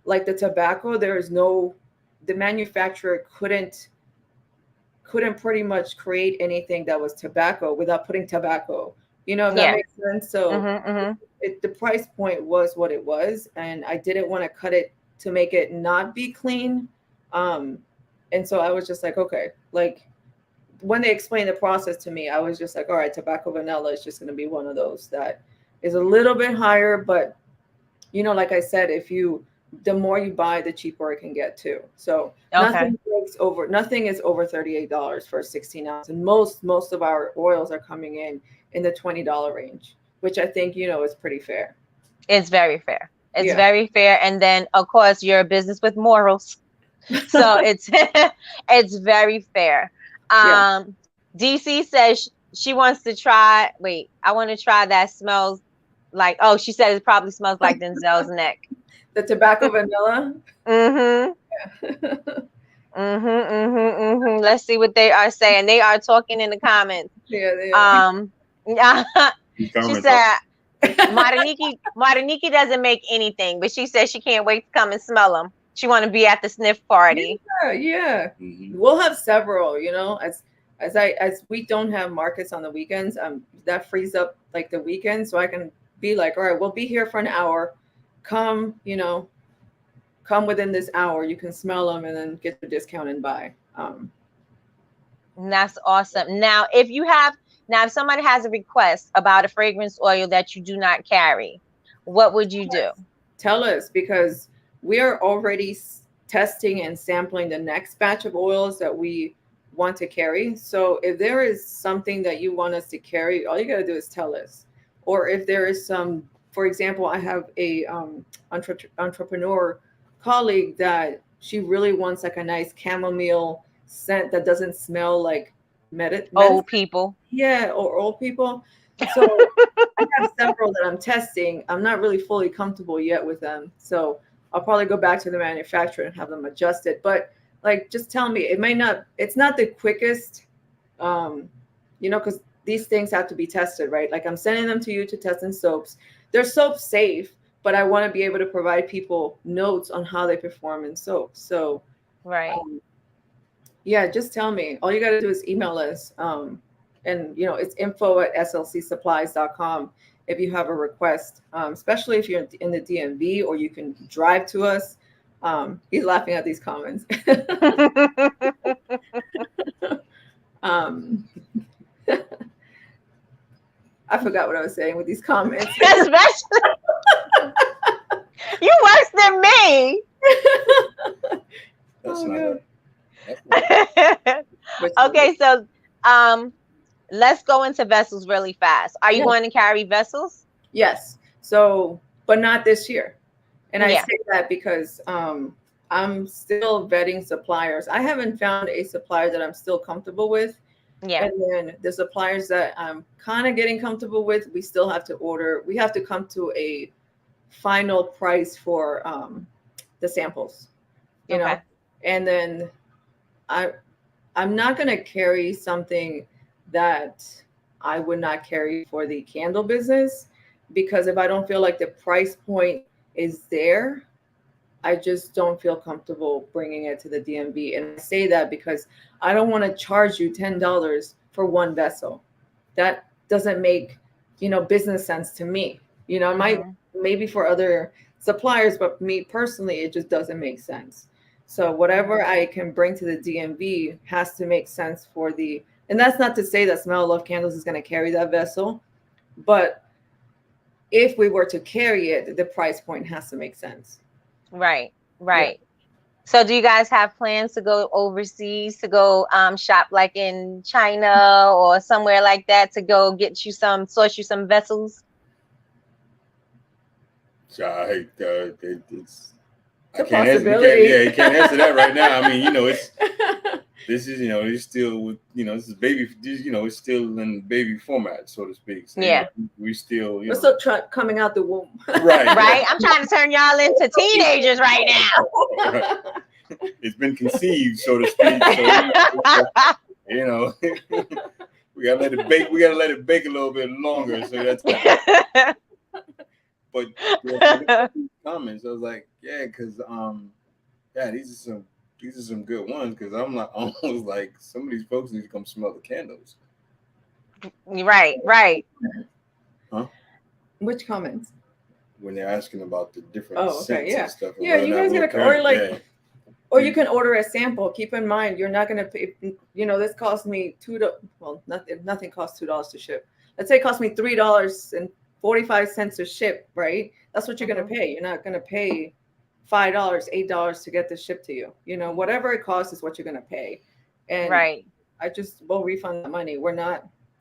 like the tobacco, the manufacturer couldn't pretty much create anything that was tobacco without putting tobacco, you know, if that makes sense. So the price point was what it was. And I didn't want to cut it to make it not be clean. And so I was just like, okay, like when they explained the process to me, I was just like, all right, tobacco vanilla is just going to be one of those that is a little bit higher. But, you know, like I said, the more you buy, the cheaper it can get too. So nothing is over $38 for a 16 ounce. And most of our oils are coming in the $20 range, which I think, you know, is pretty fair. It's very fair. It's very fair. And then of course you're a business with morals. So it's very fair. DC says she wants to try. Wait, I want to try that smells like. Oh, she said it probably smells like Denzel's neck. The tobacco vanilla. Let's see what they are saying. They are talking in the comments. Yeah, they are. She said Mariniki doesn't make anything, but she says she can't wait to come and smell them. She want to be at the sniff party. Yeah. We'll have several, you know, as we don't have markets on the weekends, that frees up like the weekend. So I can be like, all right, we'll be here for an hour. Come within this hour. You can smell them and then get the discount and buy. And that's awesome. Now, if somebody has a request about a fragrance oil that you do not carry, what would you do? Tell us, because we are already testing and sampling the next batch of oils that we want to carry. So if there is something that you want us to carry, all you got to do is tell us. Or if there is some, for example, I have a entrepreneur colleague that she really wants like a nice chamomile scent that doesn't smell like old people. Yeah, or old people. So I have several that I'm testing. I'm not really fully comfortable yet with them. So I'll probably go back to the manufacturer and have them adjust it. But like, just tell me, it's not the quickest, you know, because these things have to be tested, right? Like I'm sending them to you to test in soaps. They're soap safe, but I want to be able to provide people notes on how they perform in soaps. So, yeah, just tell me. All you got to do is email us. And, you know, it's info@slcsupplies.com if you have a request, especially if you're in the DMV, or you can drive to us. He's laughing at these comments. I forgot what I was saying with these comments. Especially, you worse than me. That's not Okay, so let's go into vessels really fast. Are you going to carry vessels? Yes. So, but not this year. And I say that because I'm still vetting suppliers. I haven't found a supplier that I'm still comfortable with. Yeah. And then the suppliers that I'm kind of getting comfortable with, we still have to order. We have to come to a final price for the samples, you know. And then I'm not going to carry something that I would not carry for the candle business, because if I don't feel like the price point is there, I just don't feel comfortable bringing it to the DMV. And I say that because I don't want to charge you $10 for one vessel. That doesn't make, you know, business sense to me. You know, it might maybe for other suppliers, but me personally, it just doesn't make sense. So whatever I can bring to the DMV has to make sense for the, and that's not to say that Smell of Love Candles is going to carry that vessel, but if we were to carry it, the price point has to make sense. Right. So do you guys have plans to go overseas, to go shop like in China or somewhere like that, to go source you some vessels? It's It's a I can't answer. possibility. You can't answer that right now. I mean, it's it's still with this is baby. It's still in baby format, so to speak. So, Yeah. We still We're still coming out the womb. Right. Right. I'm trying to turn y'all into teenagers right now. Right. It's been conceived, so to speak. So, we gotta let it bake. We gotta let it bake a little bit longer. So that's. But comments, I was like, yeah, because these are some good ones. Because I'm like almost like some of these folks need to come smell the candles. Right. Huh? Which comments? When they're asking about the different scents and stuff. And yeah, you guys gotta or you can order a sample. Keep in mind, you're not gonna pay. This cost me $2. Well, nothing costs $2 to ship. Let's say it cost me $3.45 to ship. Right? That's what you're gonna pay. You're not gonna pay $5, $8 to get this shipped to you. Whatever it costs is what you're gonna pay. And right. I just will refund the money.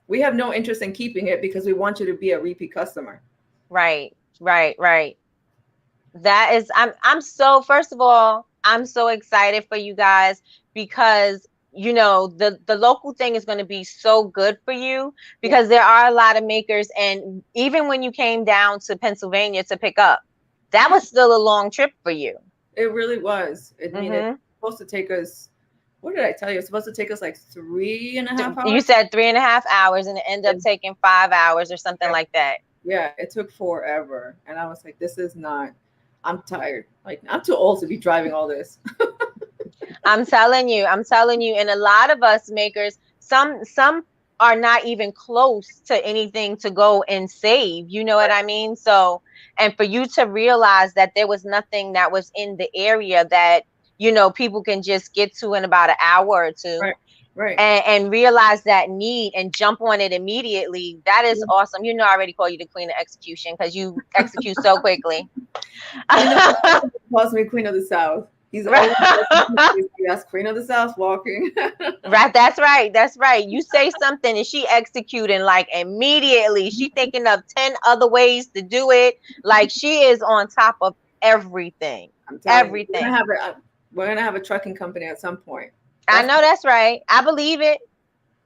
We have no interest in keeping it because we want you to be a repeat customer. Right. That is, first of all, I'm so excited for you guys because, the local thing is going to be so good for you because there are a lot of makers. And even when you came down to Pennsylvania to pick up, that was still a long trip for you. It really was. It's supposed to take us, what did I tell you? It's supposed to take us like 3.5 hours. You said 3.5 hours and it ended up taking 5 hours or something like that. Yeah, it took forever. And I was like, I'm tired. Like, I'm too old to be driving all this. I'm telling you. And a lot of us makers, some are not even close to anything to go and save. You know what I mean? So, and for you to realize that there was nothing that was in the area that, people can just get to in about an hour or two. Right. And realize that need and jump on it immediately. That is awesome. I already call you the queen of execution because you execute so quickly. Calls me Queen of the South. He's always Queen of the South walking. Right. That's right. You say something and she executing like immediately. She thinking of 10 other ways to do it. Like she is on top of everything. Everything. We're gonna have a trucking company at some point. I know that's right. I believe it.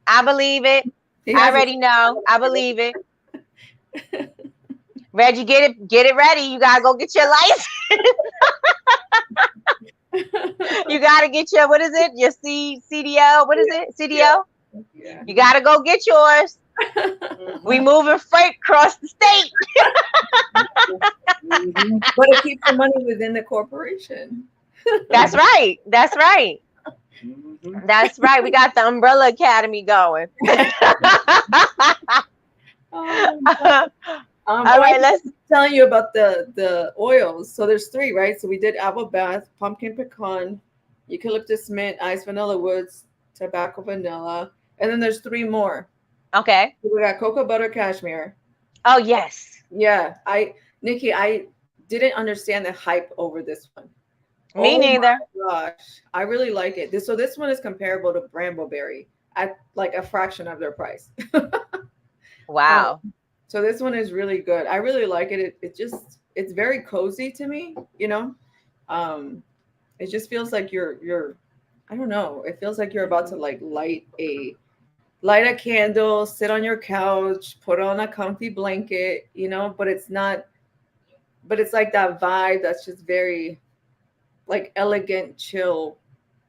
I already know. I believe it. Reggie, get it ready. You gotta go get your license. You gotta get your, what is it? Your CDL. What is it? CDL? Yeah. You gotta go get yours. We moving freight across the state. But it keeps the money within the corporation. That's right. That's right. We got the Umbrella Academy going. All right, let's tell you about the oils. So there's 3, right? So we did apple bath, pumpkin pecan, eucalyptus mint, iced vanilla woods, tobacco vanilla, and then there's 3 more. Okay. So we got cocoa butter cashmere. Oh yes. Yeah, Nikki, I didn't understand the hype over this one. Me neither. Gosh, I really like it. This one is comparable to Brambleberry at like a fraction of their price. Wow. So this one is really good. I really like it. It's very cozy to me, It just feels like you're I don't know. It feels like you're about to like light a candle, sit on your couch, put on a comfy blanket, but it's not, but it's like that vibe that's just very like elegant, chill.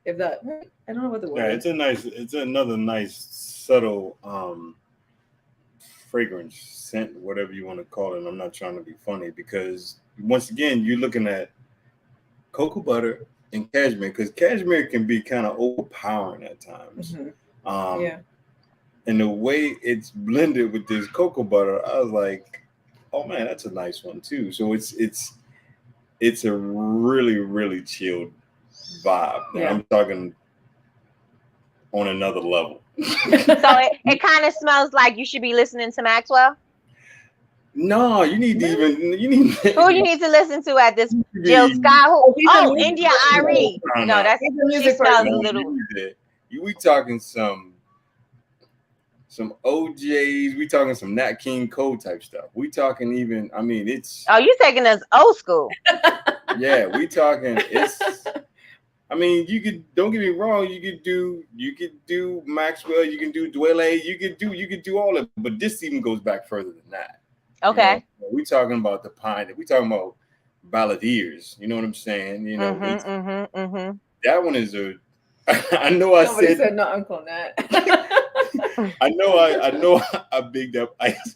If that, I don't know what the word is. It's another nice subtle fragrance, scent, whatever you want to call it. I'm not trying to be funny because once again, you're looking at cocoa butter and cashmere because cashmere can be kind of overpowering at times. Mm-hmm. And the way it's blended with this cocoa butter, I was like, oh man, that's a nice one too. So it's a really, really chilled vibe. Yeah. I'm talking on another level. So it kind of smells like you should be listening to Maxwell. No, you need to Who you need to listen to at this? Jill be- Scott. Who? He's a Oh, music India person. Irie. No. No, that's He's a she music smells person. a little. We talking some OJs. We talking some Nat King Cole type stuff. We talking even. I mean, it's Oh, you taking us old school? yeah. We talking. It's. I mean, you could. Don't get me wrong. You could do Maxwell. You can do Dwele. You could do all of it. But this even goes back further than that. Okay. You know, we talking about the pine. We talking about balladeers. You know what I'm saying? You know, that one is a. I know I Somebody said said no, Uncle Nat. I know I bigged up ice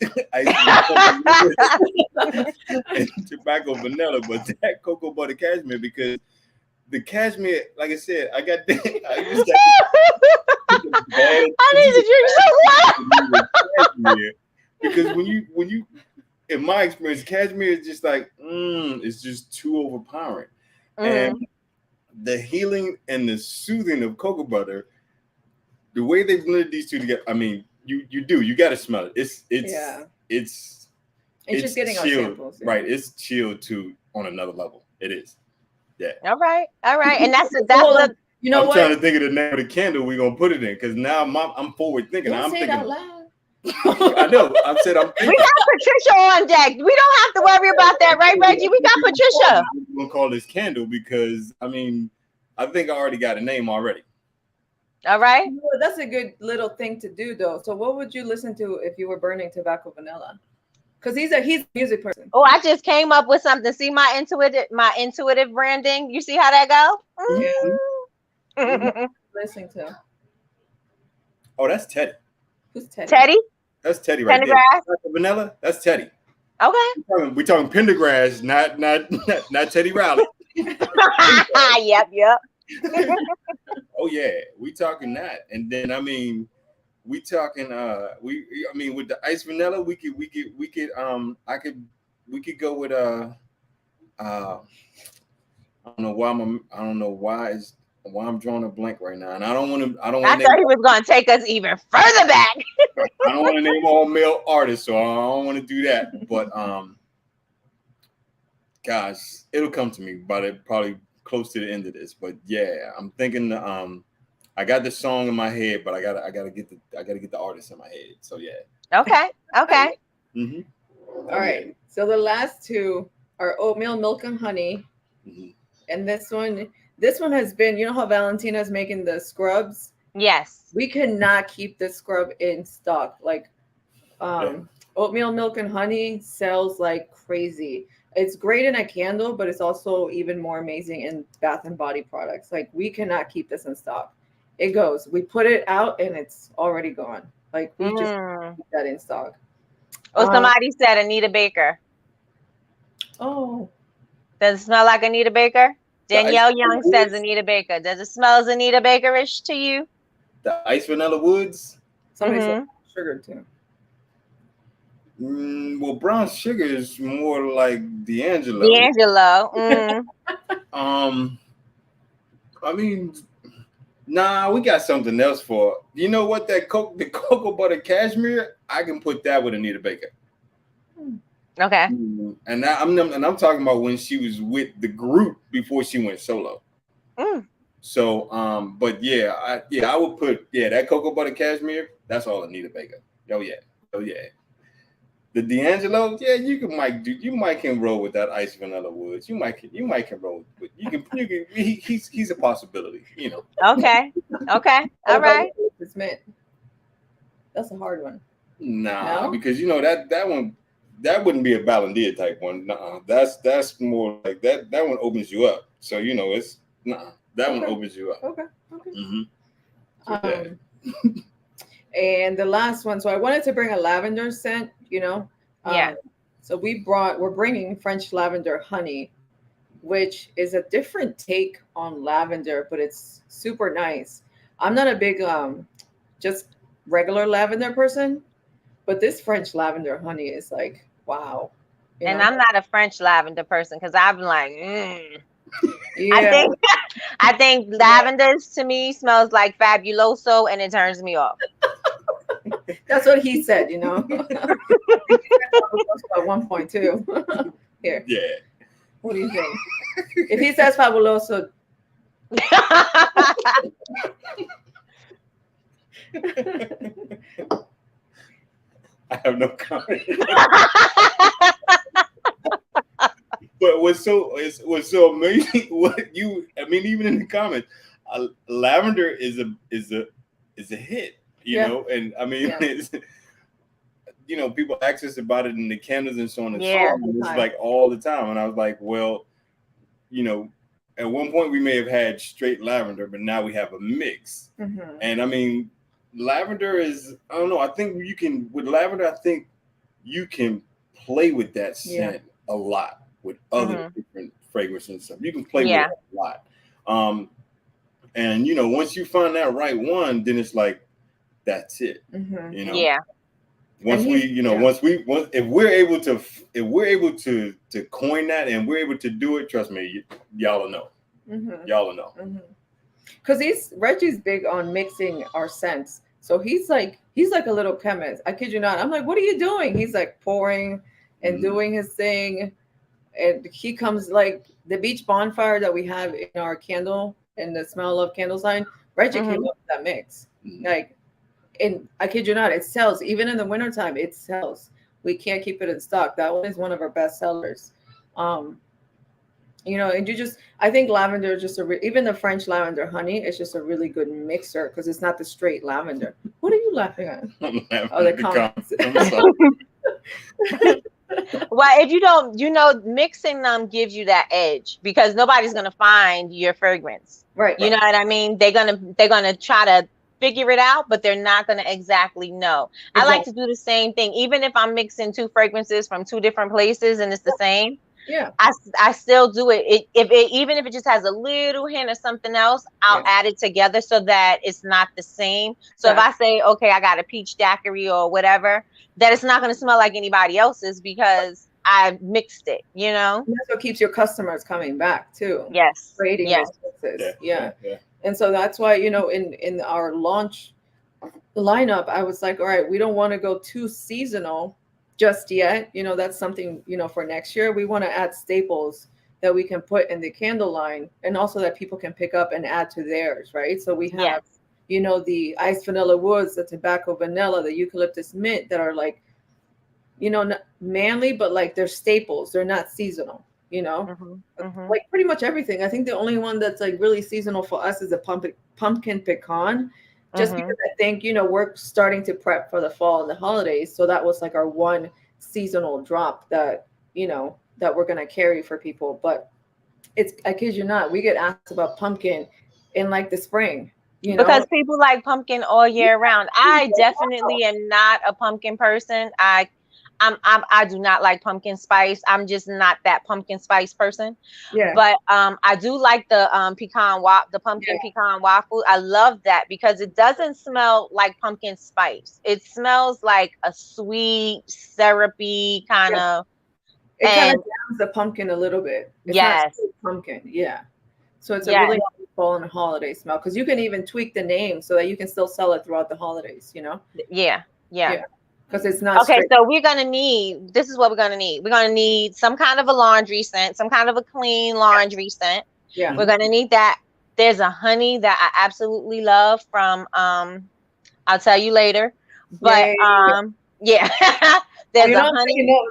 and tobacco vanilla, but that cocoa butter cashmere, because the cashmere, like I said, I just got bad I need to drink some water. cashmere, because when you in my experience, cashmere is just like it's just too overpowering. And the healing and the soothing of cocoa butter, the way they blended these two together, I mean, you got to smell it. It's just getting our chilled, samples. Yeah. right? It's chilled to on another level. It is. Yeah. All right, and that's You know I'm what? trying to think of the name of the candle we're gonna put it in, because now I'm forward thinking. Don't I'm say it thinking. out loud. I know. I said I'm thinking. we got Patricia on deck. We don't have to worry about that, right, Reggie? We got Patricia. We're gonna call this candle because I mean, I think I already got a name already. All right. You know what? That's a good little thing to do, though. So, what would you listen to if you were burning tobacco vanilla? Because he's a music person. Oh, I just came up with something. See my intuitive branding. You see how that go? Listening to Oh, that's Teddy. who's Teddy? Teddy. That's Teddy right Pendergrass. there. Vanilla. That's Teddy. Okay. We talking Pendergrass, not Teddy Riley. Yep. Oh yeah, we talking that, and then I mean, we talking with the ice vanilla, we could go with I don't know why I'm drawing a blank right now, and I thought he was gonna take us even further back. I don't want to name all male artists, so I don't want to do that. But gosh, it'll come to me, but it probably close to the end of this. But yeah, I'm thinking I got the song in my head, but I gotta get the artist in my head. So yeah. Okay. Mm-hmm. All right. So the last two are oatmeal, milk, and honey. Mm-hmm. And this one has been, you know how Valentina's making the scrubs? Yes. We cannot keep this scrub in stock. Like oatmeal, milk, and honey sells like crazy. It's great in a candle, but it's also even more amazing in bath and body products. Like we cannot keep this in stock. It goes. We put it out and it's already gone. Like we just keep that in stock. Oh, somebody said Anita Baker. Oh. Does it smell like Anita Baker? Danielle Young says Anita Baker. Does it smell as Anita Baker-ish to you? The ice vanilla woods. Somebody said sugar too. Well, brown sugar is more like D'Angelo. I mean, nah, we got something else for. You know what? The cocoa butter cashmere, I can put that with Anita Baker. Okay. And I'm talking about when she was with the group before she went solo. So, but I would put that cocoa butter cashmere. That's all Anita Baker. Oh yeah. The D'Angelo, you might can roll with that ice vanilla woods. You might can roll with. He's a possibility. You know. Okay. All right. That's a hard one. Nah, because you know that one. That wouldn't be a Balandia type one. Nah, that's more like that. That one opens you up. So you know that one opens you up. Okay. Mm-hmm. And the last one. So I wanted to bring a lavender scent. You know. So we're bringing French lavender honey, which is a different take on lavender, but it's super nice. I'm not a big just regular lavender person. But this French lavender honey is like, wow. And I'm not a French lavender person because I'm like, Yeah. I think lavender to me smells like Fabuloso and it turns me off. That's what he said, you know. At one point too. Here. Yeah. What do you think? If he says fabuloso, I have no comment. But what's so amazing? Even in the comments, Lavender is a hit, you know, and I mean, it's, people ask us about it in the candles and so on and so on. It's like all the time, and I was like, well, at one point we may have had straight lavender, but now we have a mix, and I mean. Lavender is, I don't know. I think with lavender, I think you can play with that scent a lot with other different fragrances and stuff. You can play with it a lot. And once you find that right one, then it's like, that's it. Yeah. If we're able to coin that and we're able to do it, trust me, y'all will know. Y'all will know. Because Reggie's big on mixing our scents. So he's like a little chemist. I kid you not. I'm like, what are you doing? He's like pouring and doing his thing. And he comes like the beach bonfire that we have in our candle and the Smell of Candles line. Reggie came up with that mix. Like, and I kid you not, it sells. Even in the wintertime, it sells. We can't keep it in stock. That one is one of our best sellers. And I think lavender is just even the French lavender honey is just a really good mixer because it's not the straight lavender. What are you laughing at? I'm laughing the comments. Well, if you don't, mixing them gives you that edge because nobody's gonna find your fragrance. Right. You know what I mean? They're gonna try to figure it out, but they're not gonna exactly know. Exactly. I like to do the same thing, even if I'm mixing two fragrances from two different places and it's the same. Yeah, I still do it. Even if it just has a little hint of something else, I'll add it together so that it's not the same. So if I say, okay, I got a peach daiquiri or whatever, that it's not going to smell like anybody else's because I mixed it. And that's what keeps your customers coming back too. Yes, creating those mixes. Yeah. And so that's why in our launch lineup, I was like, all right, we don't want to go too seasonal just yet. That's something for next year. We want to add staples that we can put in the candle line and also that people can pick up and add to theirs, right? So we have the iced vanilla woods, the tobacco vanilla, the eucalyptus mint that are like manly, but like they're staples. They're not seasonal, like pretty much everything. I think the only one that's like really seasonal for us is a pumpkin pecan. Just because I think, we're starting to prep for the fall and the holidays. So that was like our one seasonal drop that, that we're going to carry for people. But I kid you not, we get asked about pumpkin in like the spring, because people like pumpkin all year round. I definitely am not a pumpkin person. I do not like pumpkin spice. I'm just not that pumpkin spice person. Yeah. But I do like the pumpkin pecan waffle. I love that because it doesn't smell like pumpkin spice. It smells like a sweet, syrupy kind of. It kind of downs the pumpkin a little bit. It's not pumpkin. Yeah. So it's a really fall and holiday smell because you can even tweak the name so that you can still sell it throughout the holidays. Yeah. Because it's not okay. So this is what we're gonna need. We're gonna need some kind of a laundry scent, some kind of a clean laundry scent. Yeah. We're gonna need that. There's a honey that I absolutely love from I'll tell you later. But there's a honey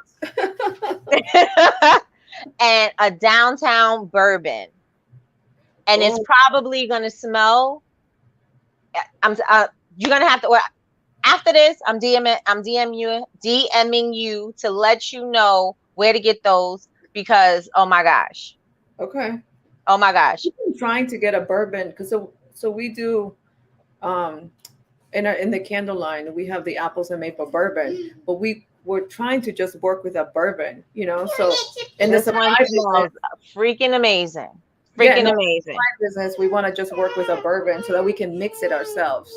and a downtown bourbon. And it's probably gonna smell. You're gonna have to. After this, I'm DMing you to let you know where to get those because oh my gosh. Okay. Oh my gosh. I'm trying to get a bourbon because so we do in the candle line we have the apples and maple bourbon, but we're trying to just work with a bourbon, So in this one smells freaking amazing. Amazing. Business, we want to just work with a bourbon so that we can mix it ourselves.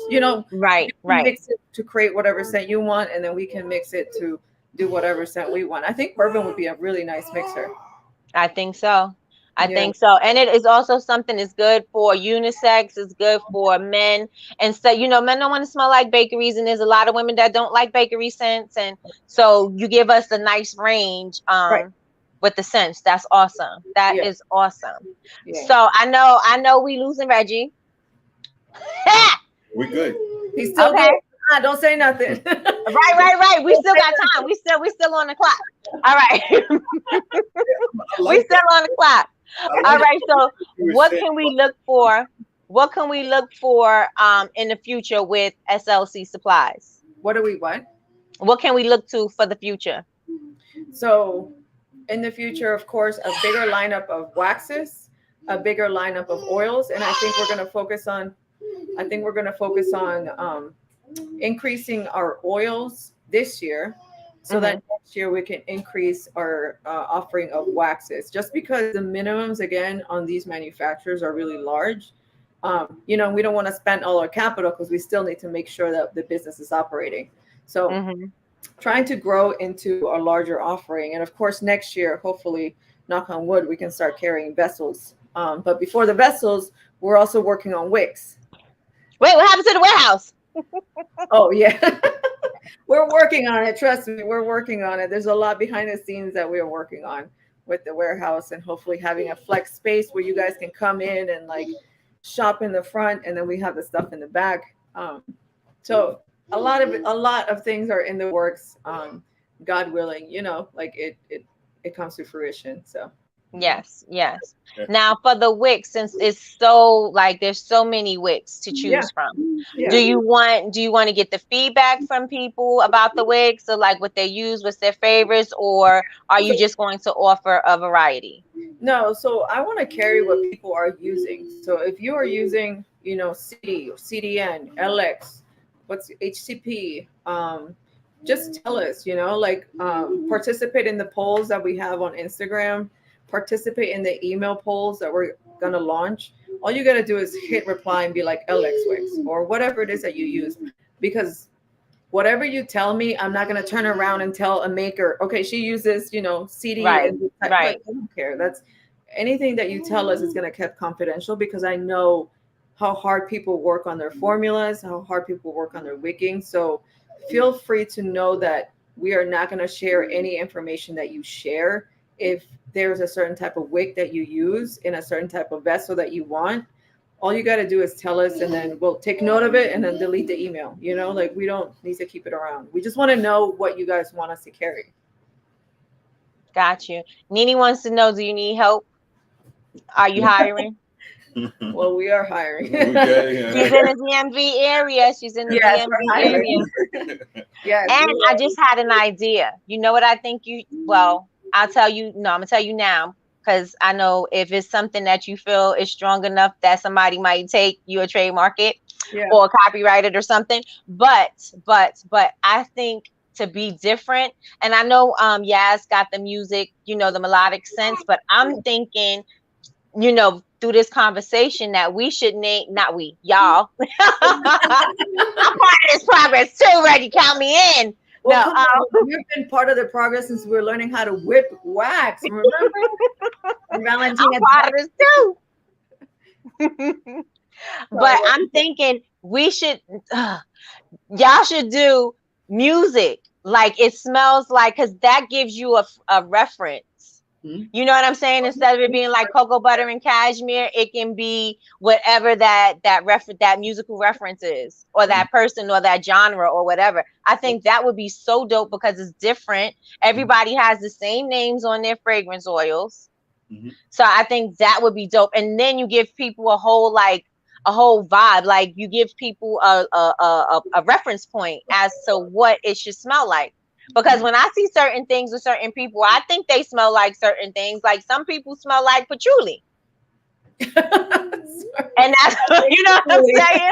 Right. Mix it to create whatever scent you want, and then we can mix it to do whatever scent we want. I think bourbon would be a really nice mixer. I think so. I Yeah. think so. And it is also something that's good for unisex, it's good for men. And so, men don't want to smell like bakeries, and there's a lot of women that don't like bakery scents. And so you give us a nice range Right. with the scents. That's awesome. That Yeah. is awesome. Yeah. So I know we losing Reggie. We good. He's still Okay. good. Don't say nothing. Right. We still got time. We still on the clock. All right. We still on the clock. All right. So what can we look for? What can we look for in the future with SLC Supplies? What do we want? What can we look to for the future? So in the future, of course, a bigger lineup of waxes, a bigger lineup of oils, and I think we're going to focus on increasing our oils this year, so that next year we can increase our offering of waxes. Just because the minimums again on these manufacturers are really large, we don't want to spend all our capital because we still need to make sure that the business is operating. So trying to grow into a larger offering, and of course next year, hopefully, knock on wood, we can start carrying vessels. But before the vessels, we're also working on wicks. Wait, what happens to the warehouse? Oh yeah. We're working on it. Trust me, we're working on it. There's a lot behind the scenes that we're working on with the warehouse, and hopefully having a flex space where you guys can come in and like shop in the front, and then we have the stuff in the back. So a lot of things are in the works. God willing, like it comes to fruition. So Yes. Now for the wicks, since it's so like there's so many wicks to choose from, do you want to get the feedback from people about the wicks, or like what they use, what's their favorites, or are you just going to offer a variety? No, so I want to carry what people are using. So if you are using, CD, CDN, LX, what's HTP, just tell us, participate in the polls that we have on Instagram, participate in the email polls that we're going to launch. All you got to do is hit reply and be like LX Wix or whatever it is that you use, because whatever you tell me, I'm not going to turn around and tell a maker, okay, she uses, CD. Right. And I don't care. That's anything that you tell us is going to keep confidential, because I know how hard people work on their formulas, how hard people work on their wicking. So feel free to know that we are not going to share any information that you share. If there's a certain type of wick that you use in a certain type of vessel that you want, all you got to do is tell us, and then we'll take note of it and then delete the email. We don't need to keep it around. We just want to know what you guys want us to carry. Got you. Nene wants to know, do you need help? Are you hiring? Well, we are hiring. Okay, She's in the DMV area. DMV area. Yes. And I just had an idea. You know what I think I'll tell you. No, I'm gonna tell you now, because I know if it's something that you feel is strong enough that somebody might take, you a trademark it or copyright it or something. But I think to be different, and I know Yaz got the music, the melodic sense, but I'm thinking, through this conversation that we should name, not we, y'all. I'm part of this progress too, Reggie. Count me in. Well, you've been part of the progress since we're learning how to whip wax. Remember? I'm part of this too. But I'm thinking we should, y'all should do music like it smells like, because that gives you a reference. You know what I'm saying? Instead of it being like cocoa butter and cashmere, it can be whatever that musical reference is, or that person, or that genre, or whatever. I think that would be so dope because it's different. Everybody has the same names on their fragrance oils. So I think that would be dope. And then you give people a whole vibe. Like you give people a reference point as to what it should smell like. Because when I see certain things with certain people, I think they smell like certain things. Like some people smell like patchouli. And that's, you know what I'm saying?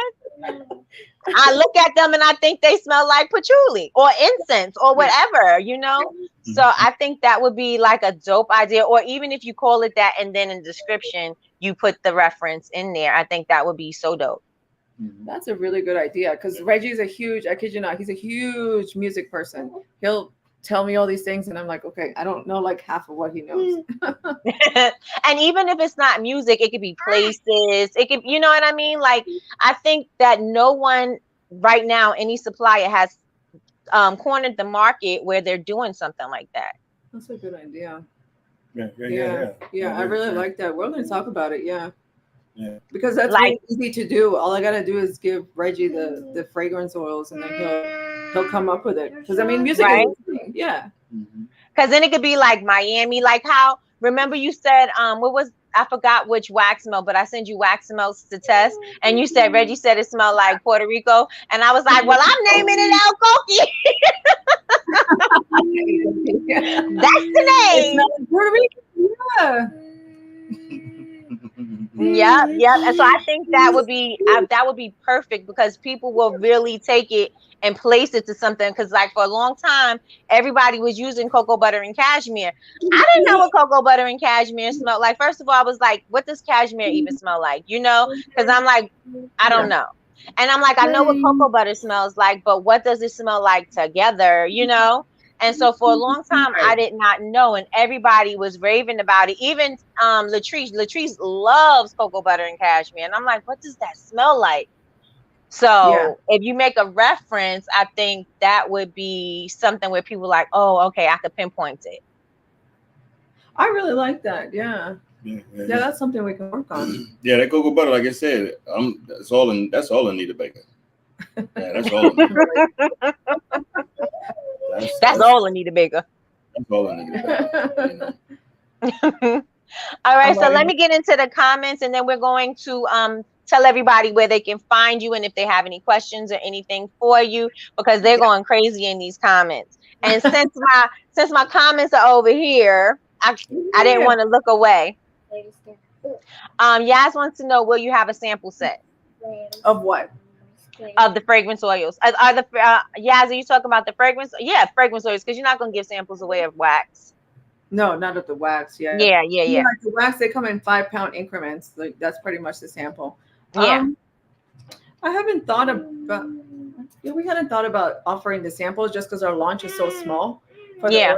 I look at them and I think they smell like patchouli or incense or whatever, So I think that would be like a dope idea. Or even if you call it that and then in the description, you put the reference in there. I think that would be so dope. That's a really good idea, because Reggie is I kid you not, he's a huge music person. He'll tell me all these things, and I'm like, okay, I don't know like half of what he knows. And even if it's not music, it could be places. It could, you know what I mean? Like, I think that no one right now, any supplier has cornered the market where they're doing something like that. That's a good idea. Yeah. I really like that. We're going to talk about it. Yeah. Because that's Like- really easy to do. All I got to do is give Reggie the fragrance oils, and then he'll come up with it. Because I mean, music Right. is a thing. Yeah. Because then it could be like Miami, like how, remember you said, I forgot which wax smell, but I sent you wax smells to test, and you said, Reggie said it smelled like Puerto Rico, and I was like, well, I'm naming it El Coqui. That's the It name. smells like Puerto Rico. Yeah. Yeah. And so I think that would be perfect, because people will really take it and place it to something. Because like for a long time, everybody was using cocoa butter and cashmere. I didn't know what cocoa butter and cashmere smelled like. First of all, I was like, what does cashmere even smell like? You know, because I'm like, I don't know. And I'm like, I know what cocoa butter smells like, but what does it smell like together? You know? And so for a long time, I did not know, and everybody was raving about it. Even Latrice loves cocoa butter and cashmere, and I'm like, what does that smell like? So if you make a reference, I think that would be something where people are like, oh, okay, I could pinpoint it. I really like that. Yeah, that's something we can work on. Yeah, that cocoa butter, like I said, that's all Anita Baker. Yeah, that's all. That's all Anita Baker. That's all Anita Baker. All right, so let me get into the comments, and then we're going to tell everybody where they can find you and if they have any questions or anything for you, because they're going crazy in these comments. And since my comments are over here, I didn't want to look away. Yaz wants to know, will you have a sample set Of what? of the fragrance oils? Yaz, are you talking about the fragrance? Yeah, fragrance oils, because you're not going to give samples away of wax. No, not of the wax. Yeah. Yeah. Like the wax, they come in 5-pound increments. Like that's pretty much the sample. Yeah. I haven't thought about. Yeah, we hadn't thought about offering the samples just because our launch is so small. For the oil.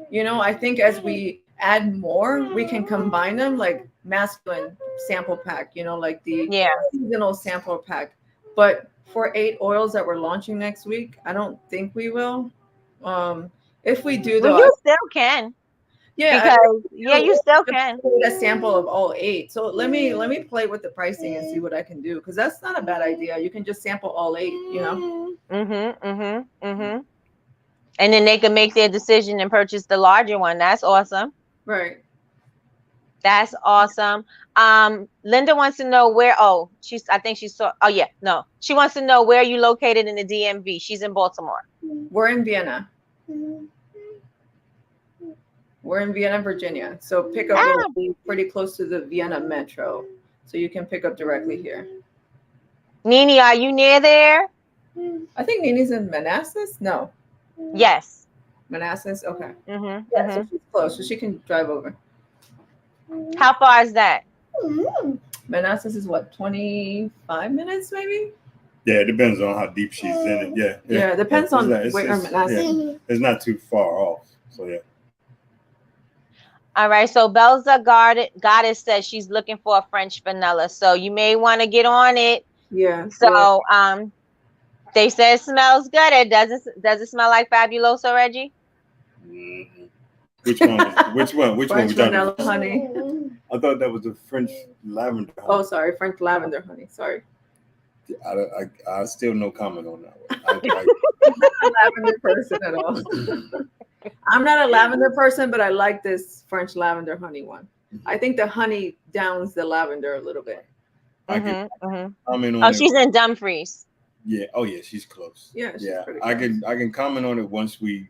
You know, I think as we add more, we can combine them, like masculine sample pack. You know, like the seasonal sample pack. But for 8 oils that we're launching next week, I don't think we will. If we do, though, you still can. Yeah, because you still can. A sample of all 8. So let me play with the pricing and see what I can do, because that's not a bad idea. You can just sample all 8. You know. And then they can make their decision and purchase the larger one. That's awesome. Right. That's awesome. Linda wants to know where. She wants to know where you located in the DMV. She's in Baltimore. We're in Vienna. We're in Vienna, Virginia. So pickup will be pretty close to the Vienna metro. So you can pick up directly here. Nene, are you near there? I think Nene's in Manassas. No. Yes. Manassas. Okay. So she's close, so she can drive over. How far is that? Manassas is what, 25 minutes maybe? Yeah, it depends on how deep she's in it. Yeah, it depends on where Manassas. Yeah, it's not too far off. So yeah. All right. So Belza Goddess says she's looking for a French vanilla. So you may want to get on it. Yeah. So they say it smells good. Does it smell like Fabuloso, Reggie? Mm-hmm. Which one? French vanilla honey. I thought that was the French lavender honey. Oh, sorry, French lavender honey. Sorry. I still no comment on that one. I'm not a lavender person at all. I'm not a lavender person, but I like this French lavender honey one. I think the honey downs the lavender a little bit. She's in Dumfries. Yeah. Oh yeah, she's close. Yeah. I can comment on it once we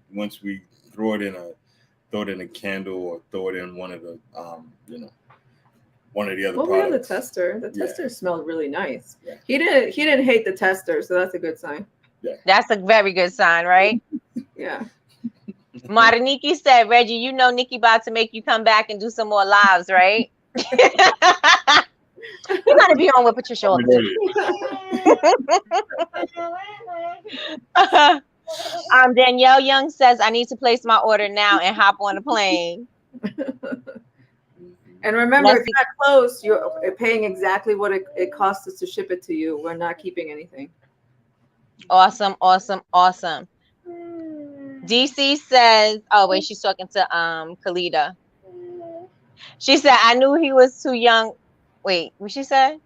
throw it in a candle or throw it in one of the one of the other. Well, we have the tester. The tester smelled really nice. Yeah. He didn't hate the tester, so that's a good sign. Yeah. That's a very good sign, right? Yeah. Mariniki said, Reggie, you know Nikki about to make you come back and do some more lives, right? You're gonna be on with Patricia all the time. Danielle Young says, I need to place my order now and hop on a plane. And remember, Let's if you're not close, you're paying exactly what it costs us to ship it to you. We're not keeping anything. Awesome, awesome, awesome. DC says, oh wait, she's talking to Khalida. She said, I knew he was too young. Wait, what she said?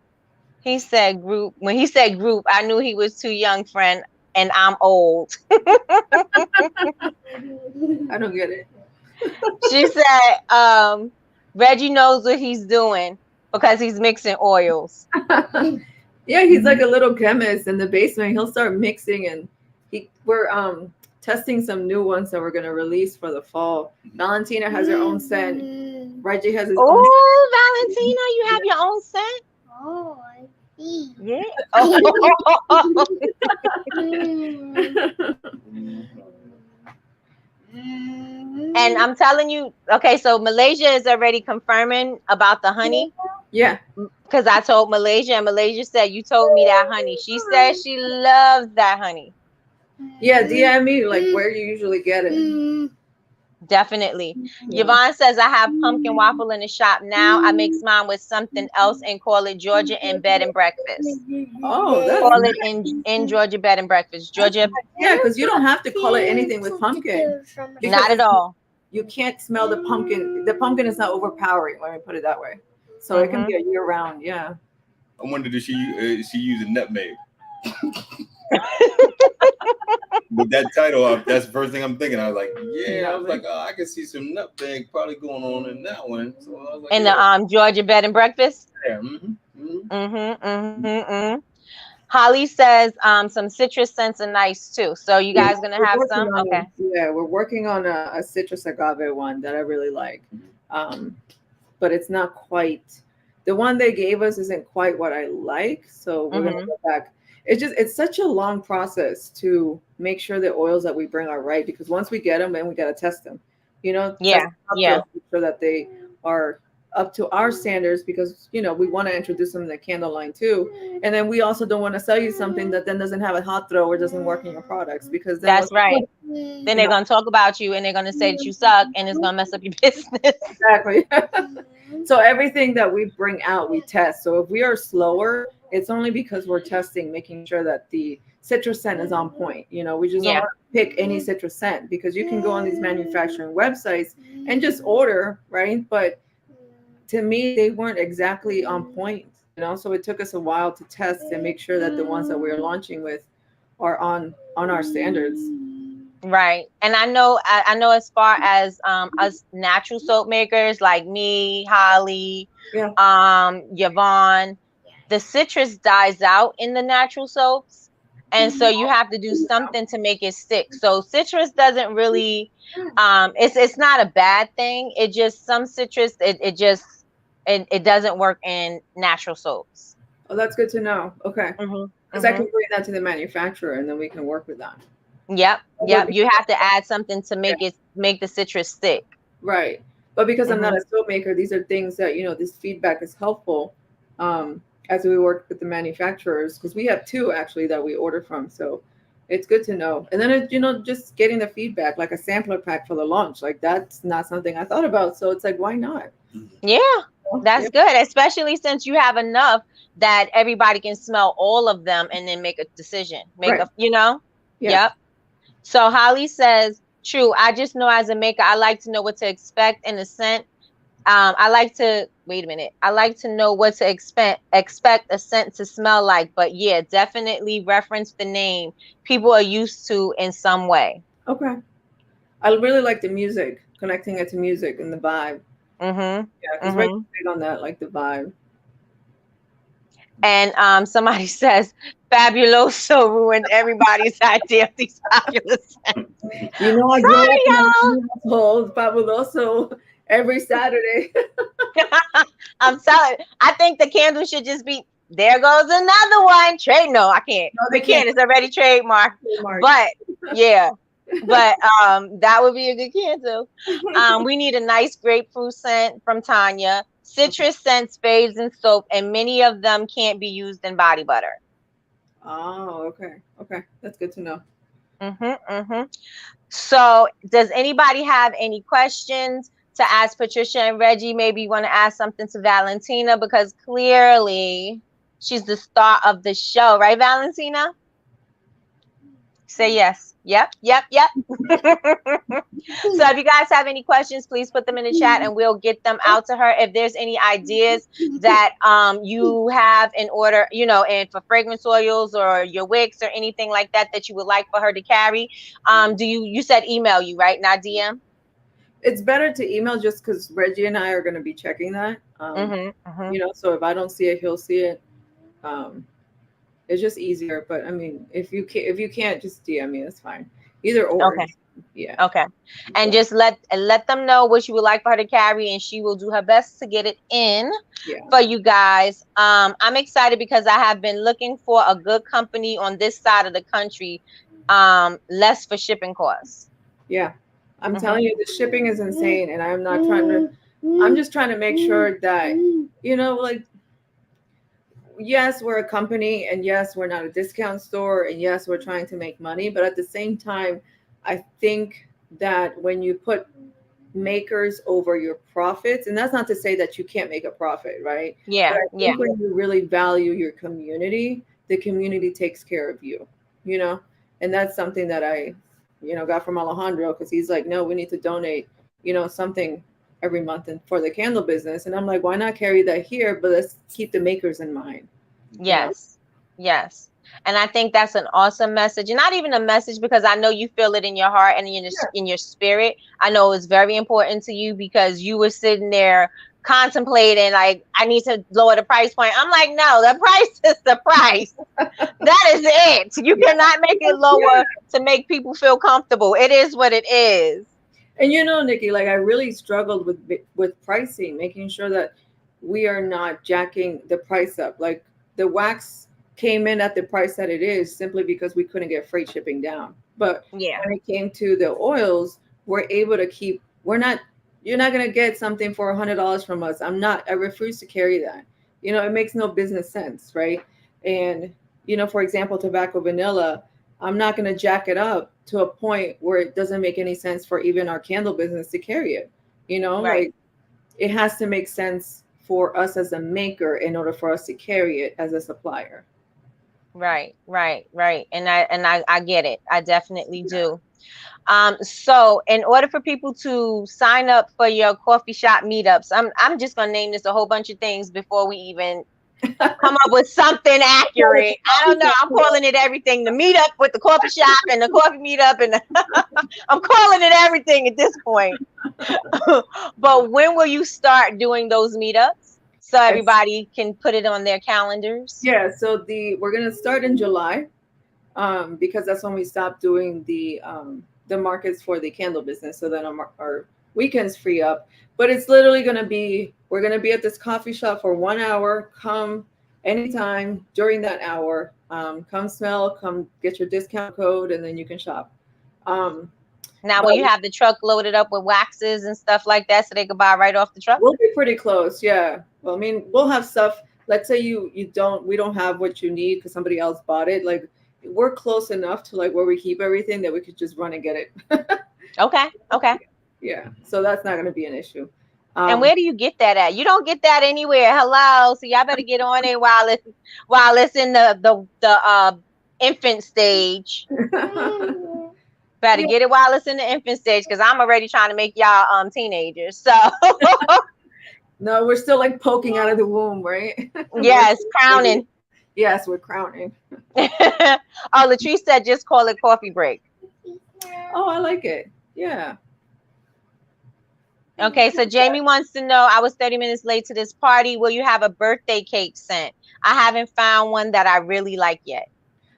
He said group. When he said group, I knew he was too young, friend, and I'm old. I don't get it. She said, Reggie knows what he's doing because he's mixing oils. Yeah, he's like a little chemist in the basement. He'll start mixing, and we're testing some new ones that we're gonna release for the fall. Valentina has her own scent. Reggie has his own. Oh, Valentina, you have your own scent? Oh, I see. Yeah. Oh. And I'm telling you, okay, so Malaysia is already confirming about the honey. Yeah. Because I told Malaysia, and Malaysia said, you told me that honey. She said she loves that honey. Yeah, DM me like where you usually get it. Definitely. Yeah. Yvonne says, I have pumpkin waffle in the shop now. I mix mine with something else and call it Georgia in bed and breakfast. Oh, that's Call nice. it in Georgia bed and breakfast. Georgia. Yeah, because you don't have to call it anything with pumpkin. Not at all. You can't smell the pumpkin. The pumpkin is not overpowering. Let me put it that way. So it can be a year round. Yeah. I wonder, did she use a nutmeg? With that title, that's the first thing I'm thinking. I was like, yeah, I was like, oh, I can see some nutmeg probably going on in that one. So I was like, in the Georgia bed and breakfast. Yeah. Holly says some citrus scents are nice too. So you guys gonna have some? Okay. Yeah, we're working on a citrus agave one that I really like. But it's not quite the one they gave us isn't quite what I like. So we're gonna go back. It's such a long process to make sure the oils that we bring are right, because once we get them, then we gotta test them. You know, yeah, make sure that they are up to our standards, because we want to introduce them in the candle line too, and then we also don't want to sell you something that then doesn't have a hot throw or doesn't work in your products, because then that's right. Then they're gonna talk about you and they're gonna say that you suck, and it's gonna mess up your business. Exactly. So everything that we bring out, we test. So if we are slower, it's only because we're testing, making sure that the citrus scent is on point. We just don't want to pick any citrus scent, because you can go on these manufacturing websites and just order, right? But to me, they weren't exactly on point, so it took us a while to test and make sure that the ones that we're launching with are on our standards. Right. And I know as far as us natural soap makers like me, Holly, Yvonne, the citrus dies out in the natural soaps. And so you have to do something to make it stick. So citrus doesn't really it's not a bad thing. It just, some citrus it doesn't work in natural soaps. Oh, that's good to know. Okay. Because I can bring that to the manufacturer and then we can work with that. Yep. You have to add something to make the citrus stick. Right. But because I'm not a soap maker, these are things that, this feedback is helpful as we work with the manufacturers, because we have two actually that we order from. So it's good to know. And then, just getting the feedback, like a sampler pack for the launch, like that's not something I thought about. So it's like, why not? Yeah, that's good. Especially since you have enough that everybody can smell all of them and then make a decision. Yep. So Holly says, true. I just know as a maker, I like to know what to expect in a scent. I like to know what to expect a scent to smell like. But yeah, definitely reference the name people are used to in some way. Okay. I really like the music, connecting it to music and the vibe. Yeah, because Reggie's big on that, like the vibe. And somebody says Fabuloso ruined everybody's idea of these fabulous scents. I grow up Fabuloso every Saturday. I'm telling you, I think the candle should just be, there goes another one. I can't. No, we can't. It's already trademarked. But yeah. But that would be a good candle. We need a nice grapefruit scent from Tanya. Citrus scents, fades, and soap, and many of them can't be used in body butter. Oh, okay. That's good to know. So does anybody have any questions to ask Patricia and Reggie? Maybe you want to ask something to Valentina, because clearly she's the star of the show, right, Valentina? Say yes. Yep. So if you guys have any questions, please put them in the chat and we'll get them out to her. If there's any ideas that you have in order, and for fragrance oils or your wicks or anything like that that you would like for her to carry, you said email you, right? Not DM? It's better to email, just because Reggie and I are going to be checking that. So if I don't see it, he'll see it. It's just easier. But I mean, if you can't, just DM me. That's fine. Either or. Okay. Yeah. Okay. And just let them know what you would like for her to carry, and she will do her best to get it in for you guys. I'm excited because I have been looking for a good company on this side of the country, less for shipping costs. Yeah. I'm telling you, the shipping is insane, and I'm just trying to make sure that, like, yes, we're a company, and yes, we're not a discount store, and yes, we're trying to make money, but at the same time, I think that when you put makers over your profits, and that's not to say that you can't make a profit, right? Yeah. But I think when you really value your community, the community takes care of you, and that's something that I got from Alejandro, because he's like, no, we need to donate, something every month and for the candle business. And I'm like, why not carry that here? But let's keep the makers in mind. Yes. And I think that's an awesome message. And not even a message, because I know you feel it in your heart and in your spirit. I know it's very important to you, because you were sitting there contemplating, like, I need to lower the price point. I'm like, no, the price is the price. That is it. You cannot make it lower to make people feel comfortable. It is what it is. And Nikki, like, I really struggled with pricing, making sure that we are not jacking the price up. Like, the wax came in at the price that it is simply because we couldn't get freight shipping down. But when it came to the oils, we're able to keep. You're not going to get something for $100 from us. I refuse to carry that. It makes no business sense, right? And, for example, tobacco vanilla, I'm not going to jack it up to a point where it doesn't make any sense for even our candle business to carry it. Like, it has to make sense for us as a maker in order for us to carry it as a supplier. Right. And I get it. I definitely do. So in order for people to sign up for your coffee shop meetups, I'm just gonna name this a whole bunch of things before we even come up with something accurate. I don't know. I'm calling it everything. The meetup with the coffee shop and the coffee meetup, and I'm calling it everything at this point. But when will you start doing those meetups so everybody can put it on their calendars? Yeah. So we're gonna start in July, because that's when we stop doing the markets for the candle business. So then our weekends free up. But it's literally we're going to be at this coffee shop for 1 hour. Come anytime during that hour. Come smell, come get your discount code, and then you can shop. Now, will you have the truck loaded up with waxes and stuff like that so they can buy right off the truck? We'll be pretty close. Yeah. Well, I mean, we'll have stuff. Let's say we don't have what you need because somebody else bought it. Like, we're close enough to like where we keep everything that we could just run and get it. Okay. Yeah. So that's not going to be an issue. And where do you get that at? You don't get that anywhere. Hello. So y'all better get on it while it's in the infant stage. Better get it while it's in the infant stage, because I'm already trying to make y'all teenagers. So no, we're still like poking out of the womb, right? Yes, crowning. Yes, we're crowning. Oh, Latrice said just call it coffee break. Oh, I like it. Yeah. Okay, so Jamie wants to know, I was 30 minutes late to this party. Will you have a birthday cake sent? I haven't found one that I really like yet.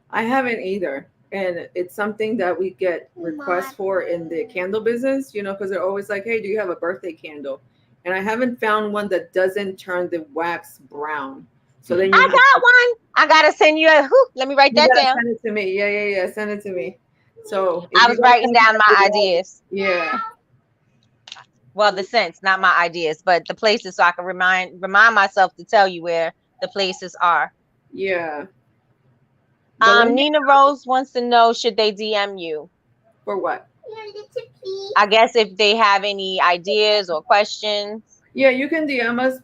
I haven't either. And it's something that we get requests for in the candle business, because they're always like, hey, do you have a birthday candle? And I haven't found one that doesn't turn the wax brown. So then I got one. I gotta send you let me write that down. Send it to me. Yeah. Send it to me. So I was writing down my ideas. Yeah. Well, the scents, not my ideas, but the places, so I can remind myself to tell you where the places are. Yeah. Nina Rose wants to know, should they DM you? For what? I guess if they have any ideas or questions. Yeah, you can DM us.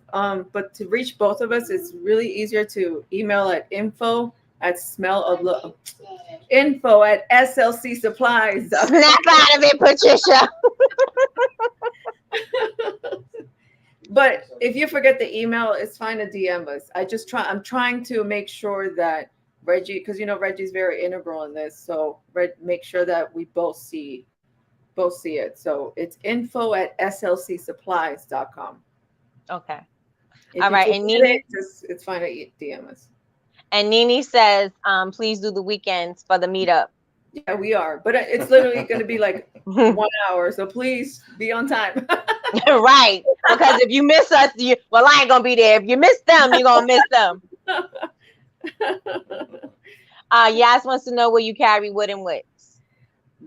But to reach both of us, it's really easier to email at info@slcsupplies. Snap out of it, Patricia. But if you forget the email, it's fine to DM us. I'm trying to make sure that Reggie, because Reggie's very integral in this, so make sure that we both see it. So it's info@slcsupplies.com. Okay. If all right. And Nini, it's fine to DM us. And Nini says, please do the weekends for the meetup. Yeah, we are, but it's literally going to be like 1 hour, so please be on time. Right, because if you miss us, I ain't gonna be there. If you miss them, you're gonna miss them. Yas wants to know, will you carry wood and wicks?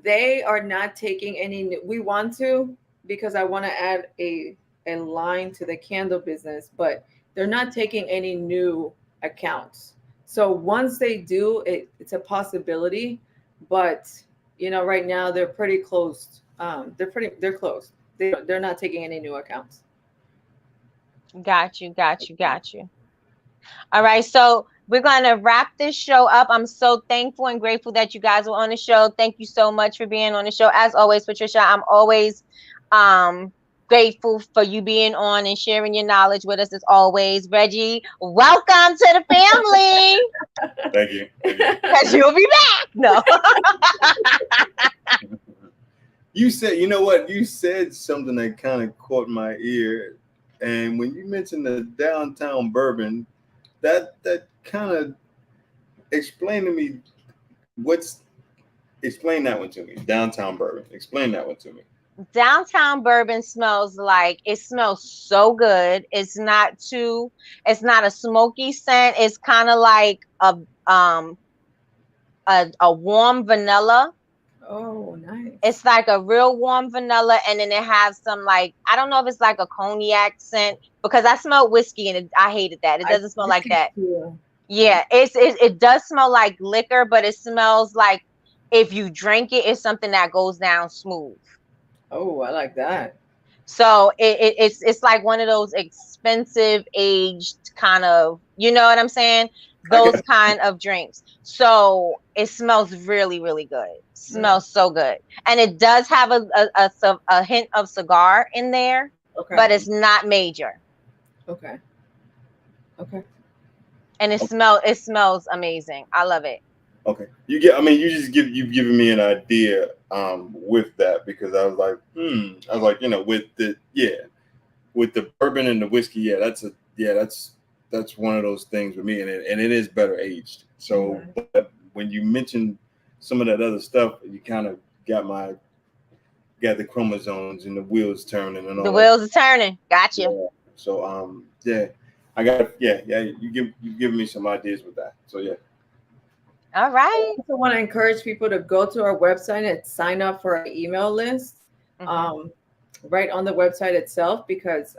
They are not taking any. We want to, because I want to add a line to the candle business, but they're not taking any new accounts. So once they do, it's a possibility, but right now they're pretty closed. They're closed. They're not taking any new accounts. Got you. All right, so we're going to wrap this show up. I'm so thankful and grateful that you guys were on the show. Thank you so much for being on the show. As always, Patricia, I'm always grateful for you being on and sharing your knowledge with us as always. Reggie, welcome to the family. Thank you. Because you'll be back. No. You said, you know what? You said something that kind of caught my ear. And when you mentioned the downtown bourbon, that kind of explained to me explain that one to me. Downtown bourbon. Explain that one to me. Downtown bourbon smells so good. It's not a smoky scent. It's kind of like a warm vanilla. Oh, nice. It's like a real warm vanilla, and then it has some, like, I don't know if it's like a cognac scent, because I smelled whiskey and I hated that. It doesn't smell like that. Too. Yeah, it does smell like liquor, but it smells like if you drink it, it's something that goes down smooth. Oh, I like that. So it's like one of those expensive aged kind of, you know what I'm saying? Those kind of drinks. So it smells really, really good. Smells so good. And it does have a hint of cigar in there, but it's not major. Okay. And it smells amazing. I love it. Okay. You've given me an idea with that, because I was like, with the bourbon and the whiskey, that's one of those things with me, and it is better aged. So but when you mentioned some of that other stuff, you kind of got the chromosomes and the wheels turning and all. The wheels are turning. Gotcha. Yeah. So I got you give me some ideas with that. So yeah. All right. I also want to encourage people to go to our website and sign up for our email list, right on the website itself, because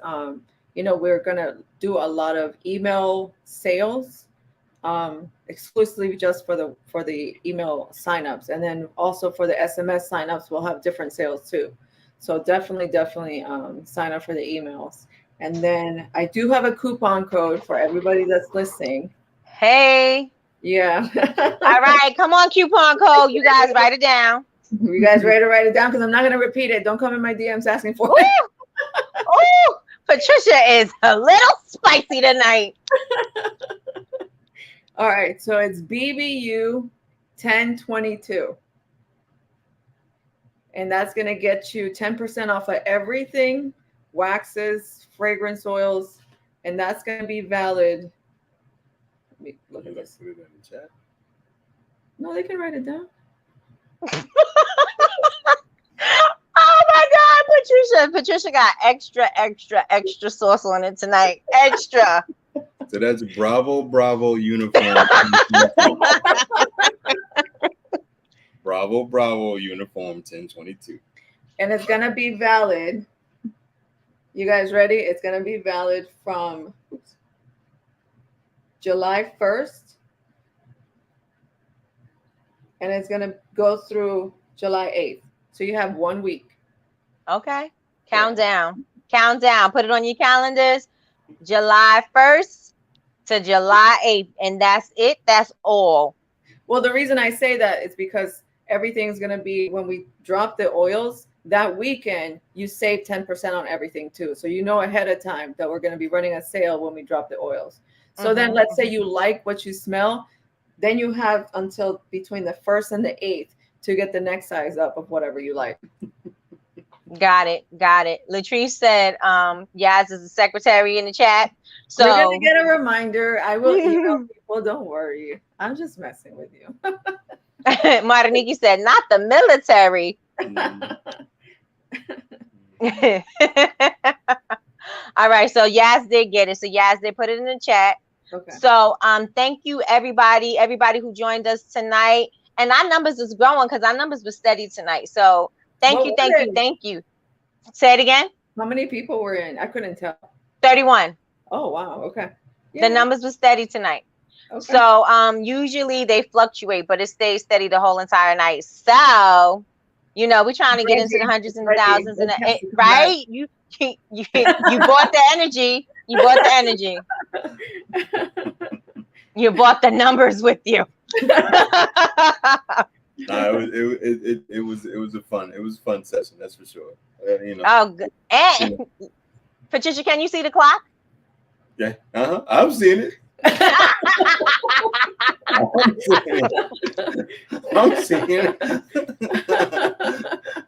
we're gonna do a lot of email sales, exclusively just for the email signups, and then also for the SMS signups, we'll have different sales too. So definitely sign up for the emails. And then I do have a coupon code for everybody that's listening. Hey. Yeah. All right, come on, coupon code. You guys write it down. You guys ready to write it down? Because I'm not going to repeat it. Don't come in my DMs asking for it. Ooh, Patricia is a little spicy tonight. All right, so it's BBU 1022. And that's going to get you 10% off of everything, waxes, fragrance oils, and that's going to be valid. Look at this. Put it in the chat. No, they can write it down. Oh my God, Patricia got extra sauce on it tonight. Extra. So that's Bravo uniform. Bravo uniform 1022. And it's gonna be valid. You guys ready? It's gonna be valid from July 1st and it's gonna go through July 8th. So you have 1 week. Okay. Countdown. Countdown. Put it on your calendars. July 1st to July 8th. And that's it. That's all. Well, the reason I say that is because everything's gonna be when we drop the oils that weekend. You save 10% on everything too, so you know ahead of time that we're gonna be running a sale when we drop the oils. So then, let's say you like what you smell, then you have until between the 1st and the 8th to get the next size up of whatever you like. Got it. Got it. Latrice said, Yaz is the secretary in the chat. So we're gonna get a reminder. I will email people. Don't worry. I'm just messing with you. Mariniki said, not the military. All right. So Yaz did get it. So Yaz did put it in the chat. Okay. So thank you everybody who joined us tonight. And our numbers is growing because our numbers were steady tonight. So thank you. Say it again. How many people were in? I couldn't tell. 31. Oh wow. Okay. Yeah. The numbers were steady tonight. Okay. So usually they fluctuate, but it stays steady the whole entire night. So we're trying to get into the hundreds and the thousands and right? You bought the energy. You bought the energy. You bought the numbers with you. It was a fun session, that's for sure. Oh, good. And Patricia, can you see the clock? Yeah, I'm seeing it. I'm seeing it.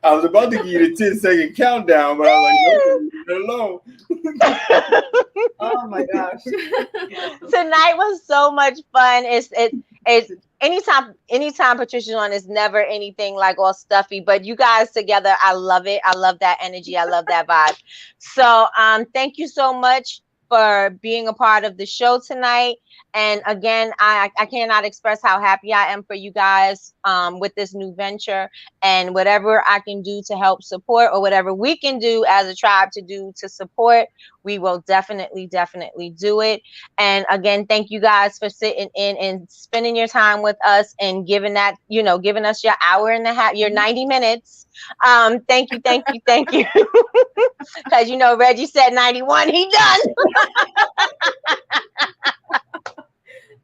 I was about to give you the 10-second countdown, but I was like, no, leave it alone. Oh my gosh. Tonight was so much fun. It's anytime Patricia's on, it's never anything like all stuffy, but you guys together, I love it. I love that energy. I love that vibe. So thank you so much for being a part of the show tonight. And again, I cannot express how happy I am for you guys with this new venture, and whatever I can do to help support, or whatever we can do as a tribe to do to support, we will definitely do it. And again, thank you guys for sitting in and spending your time with us and giving us your hour and a half, your 90 minutes. Thank you. Because Reggie said 91, he done.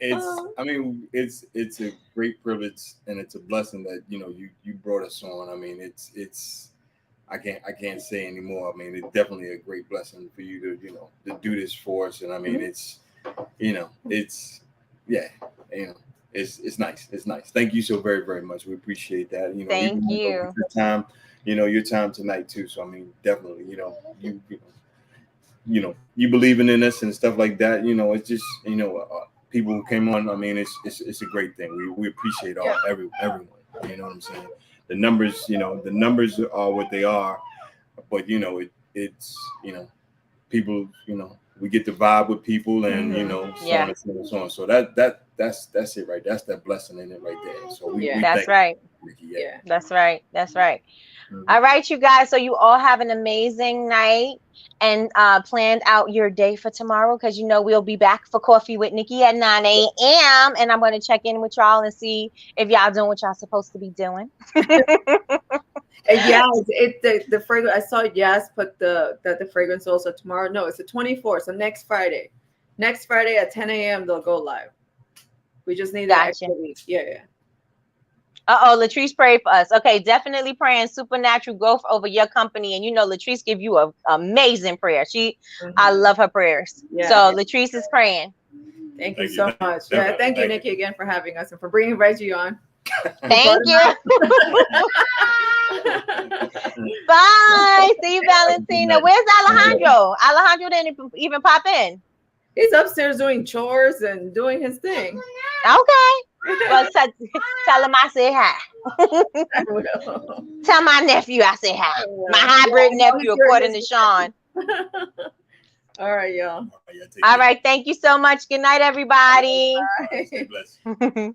It's a great privilege, and it's a blessing that you brought us on. I mean, it's I can't say anymore. I mean, it's definitely a great blessing for you to do this for us. And I mean, it's nice. It's nice. Thank you so very, very much. We appreciate that. Thank you. Your time, your time tonight too. So I mean, definitely, you believing in us and stuff like that. It's just people who came on. I mean, it's a great thing. We appreciate everyone. You know what I'm saying? The numbers are what they are, but it's people. We get the vibe with people, and so on and so on. So that's it, right? That's that blessing in it right there. So that's right. Yeah, that's right. Mm-hmm. All right, you guys. So you all have an amazing night, and planned out your day for tomorrow, because we'll be back for Coffee with Nikki at 9 a.m. and I'm going to check in with y'all and see if y'all doing what y'all supposed to be doing. Yeah, the fragrance. I saw Yas put the fragrance also tomorrow. No, it's the 24th. So next Friday at 10 a.m. they'll go live. We just need that extra week. Yeah. Latrice prayed for us. Okay, definitely praying supernatural growth over your company. And Latrice give you an amazing prayer. I love her prayers. Yeah. So Latrice is praying. Thank you so much. Yeah, thank you, Nikki, again for having us and for bringing Reggie on. Thank you. Bye. See you, Valentina. Where's Alejandro? Alejandro didn't even pop in. He's upstairs doing chores and doing his thing. Okay. Well, tell him I say hi. Tell my nephew I say hi. My hybrid nephew, according to Sean. All right, y'all. All right. Thank you so much. Good night, everybody. Bye.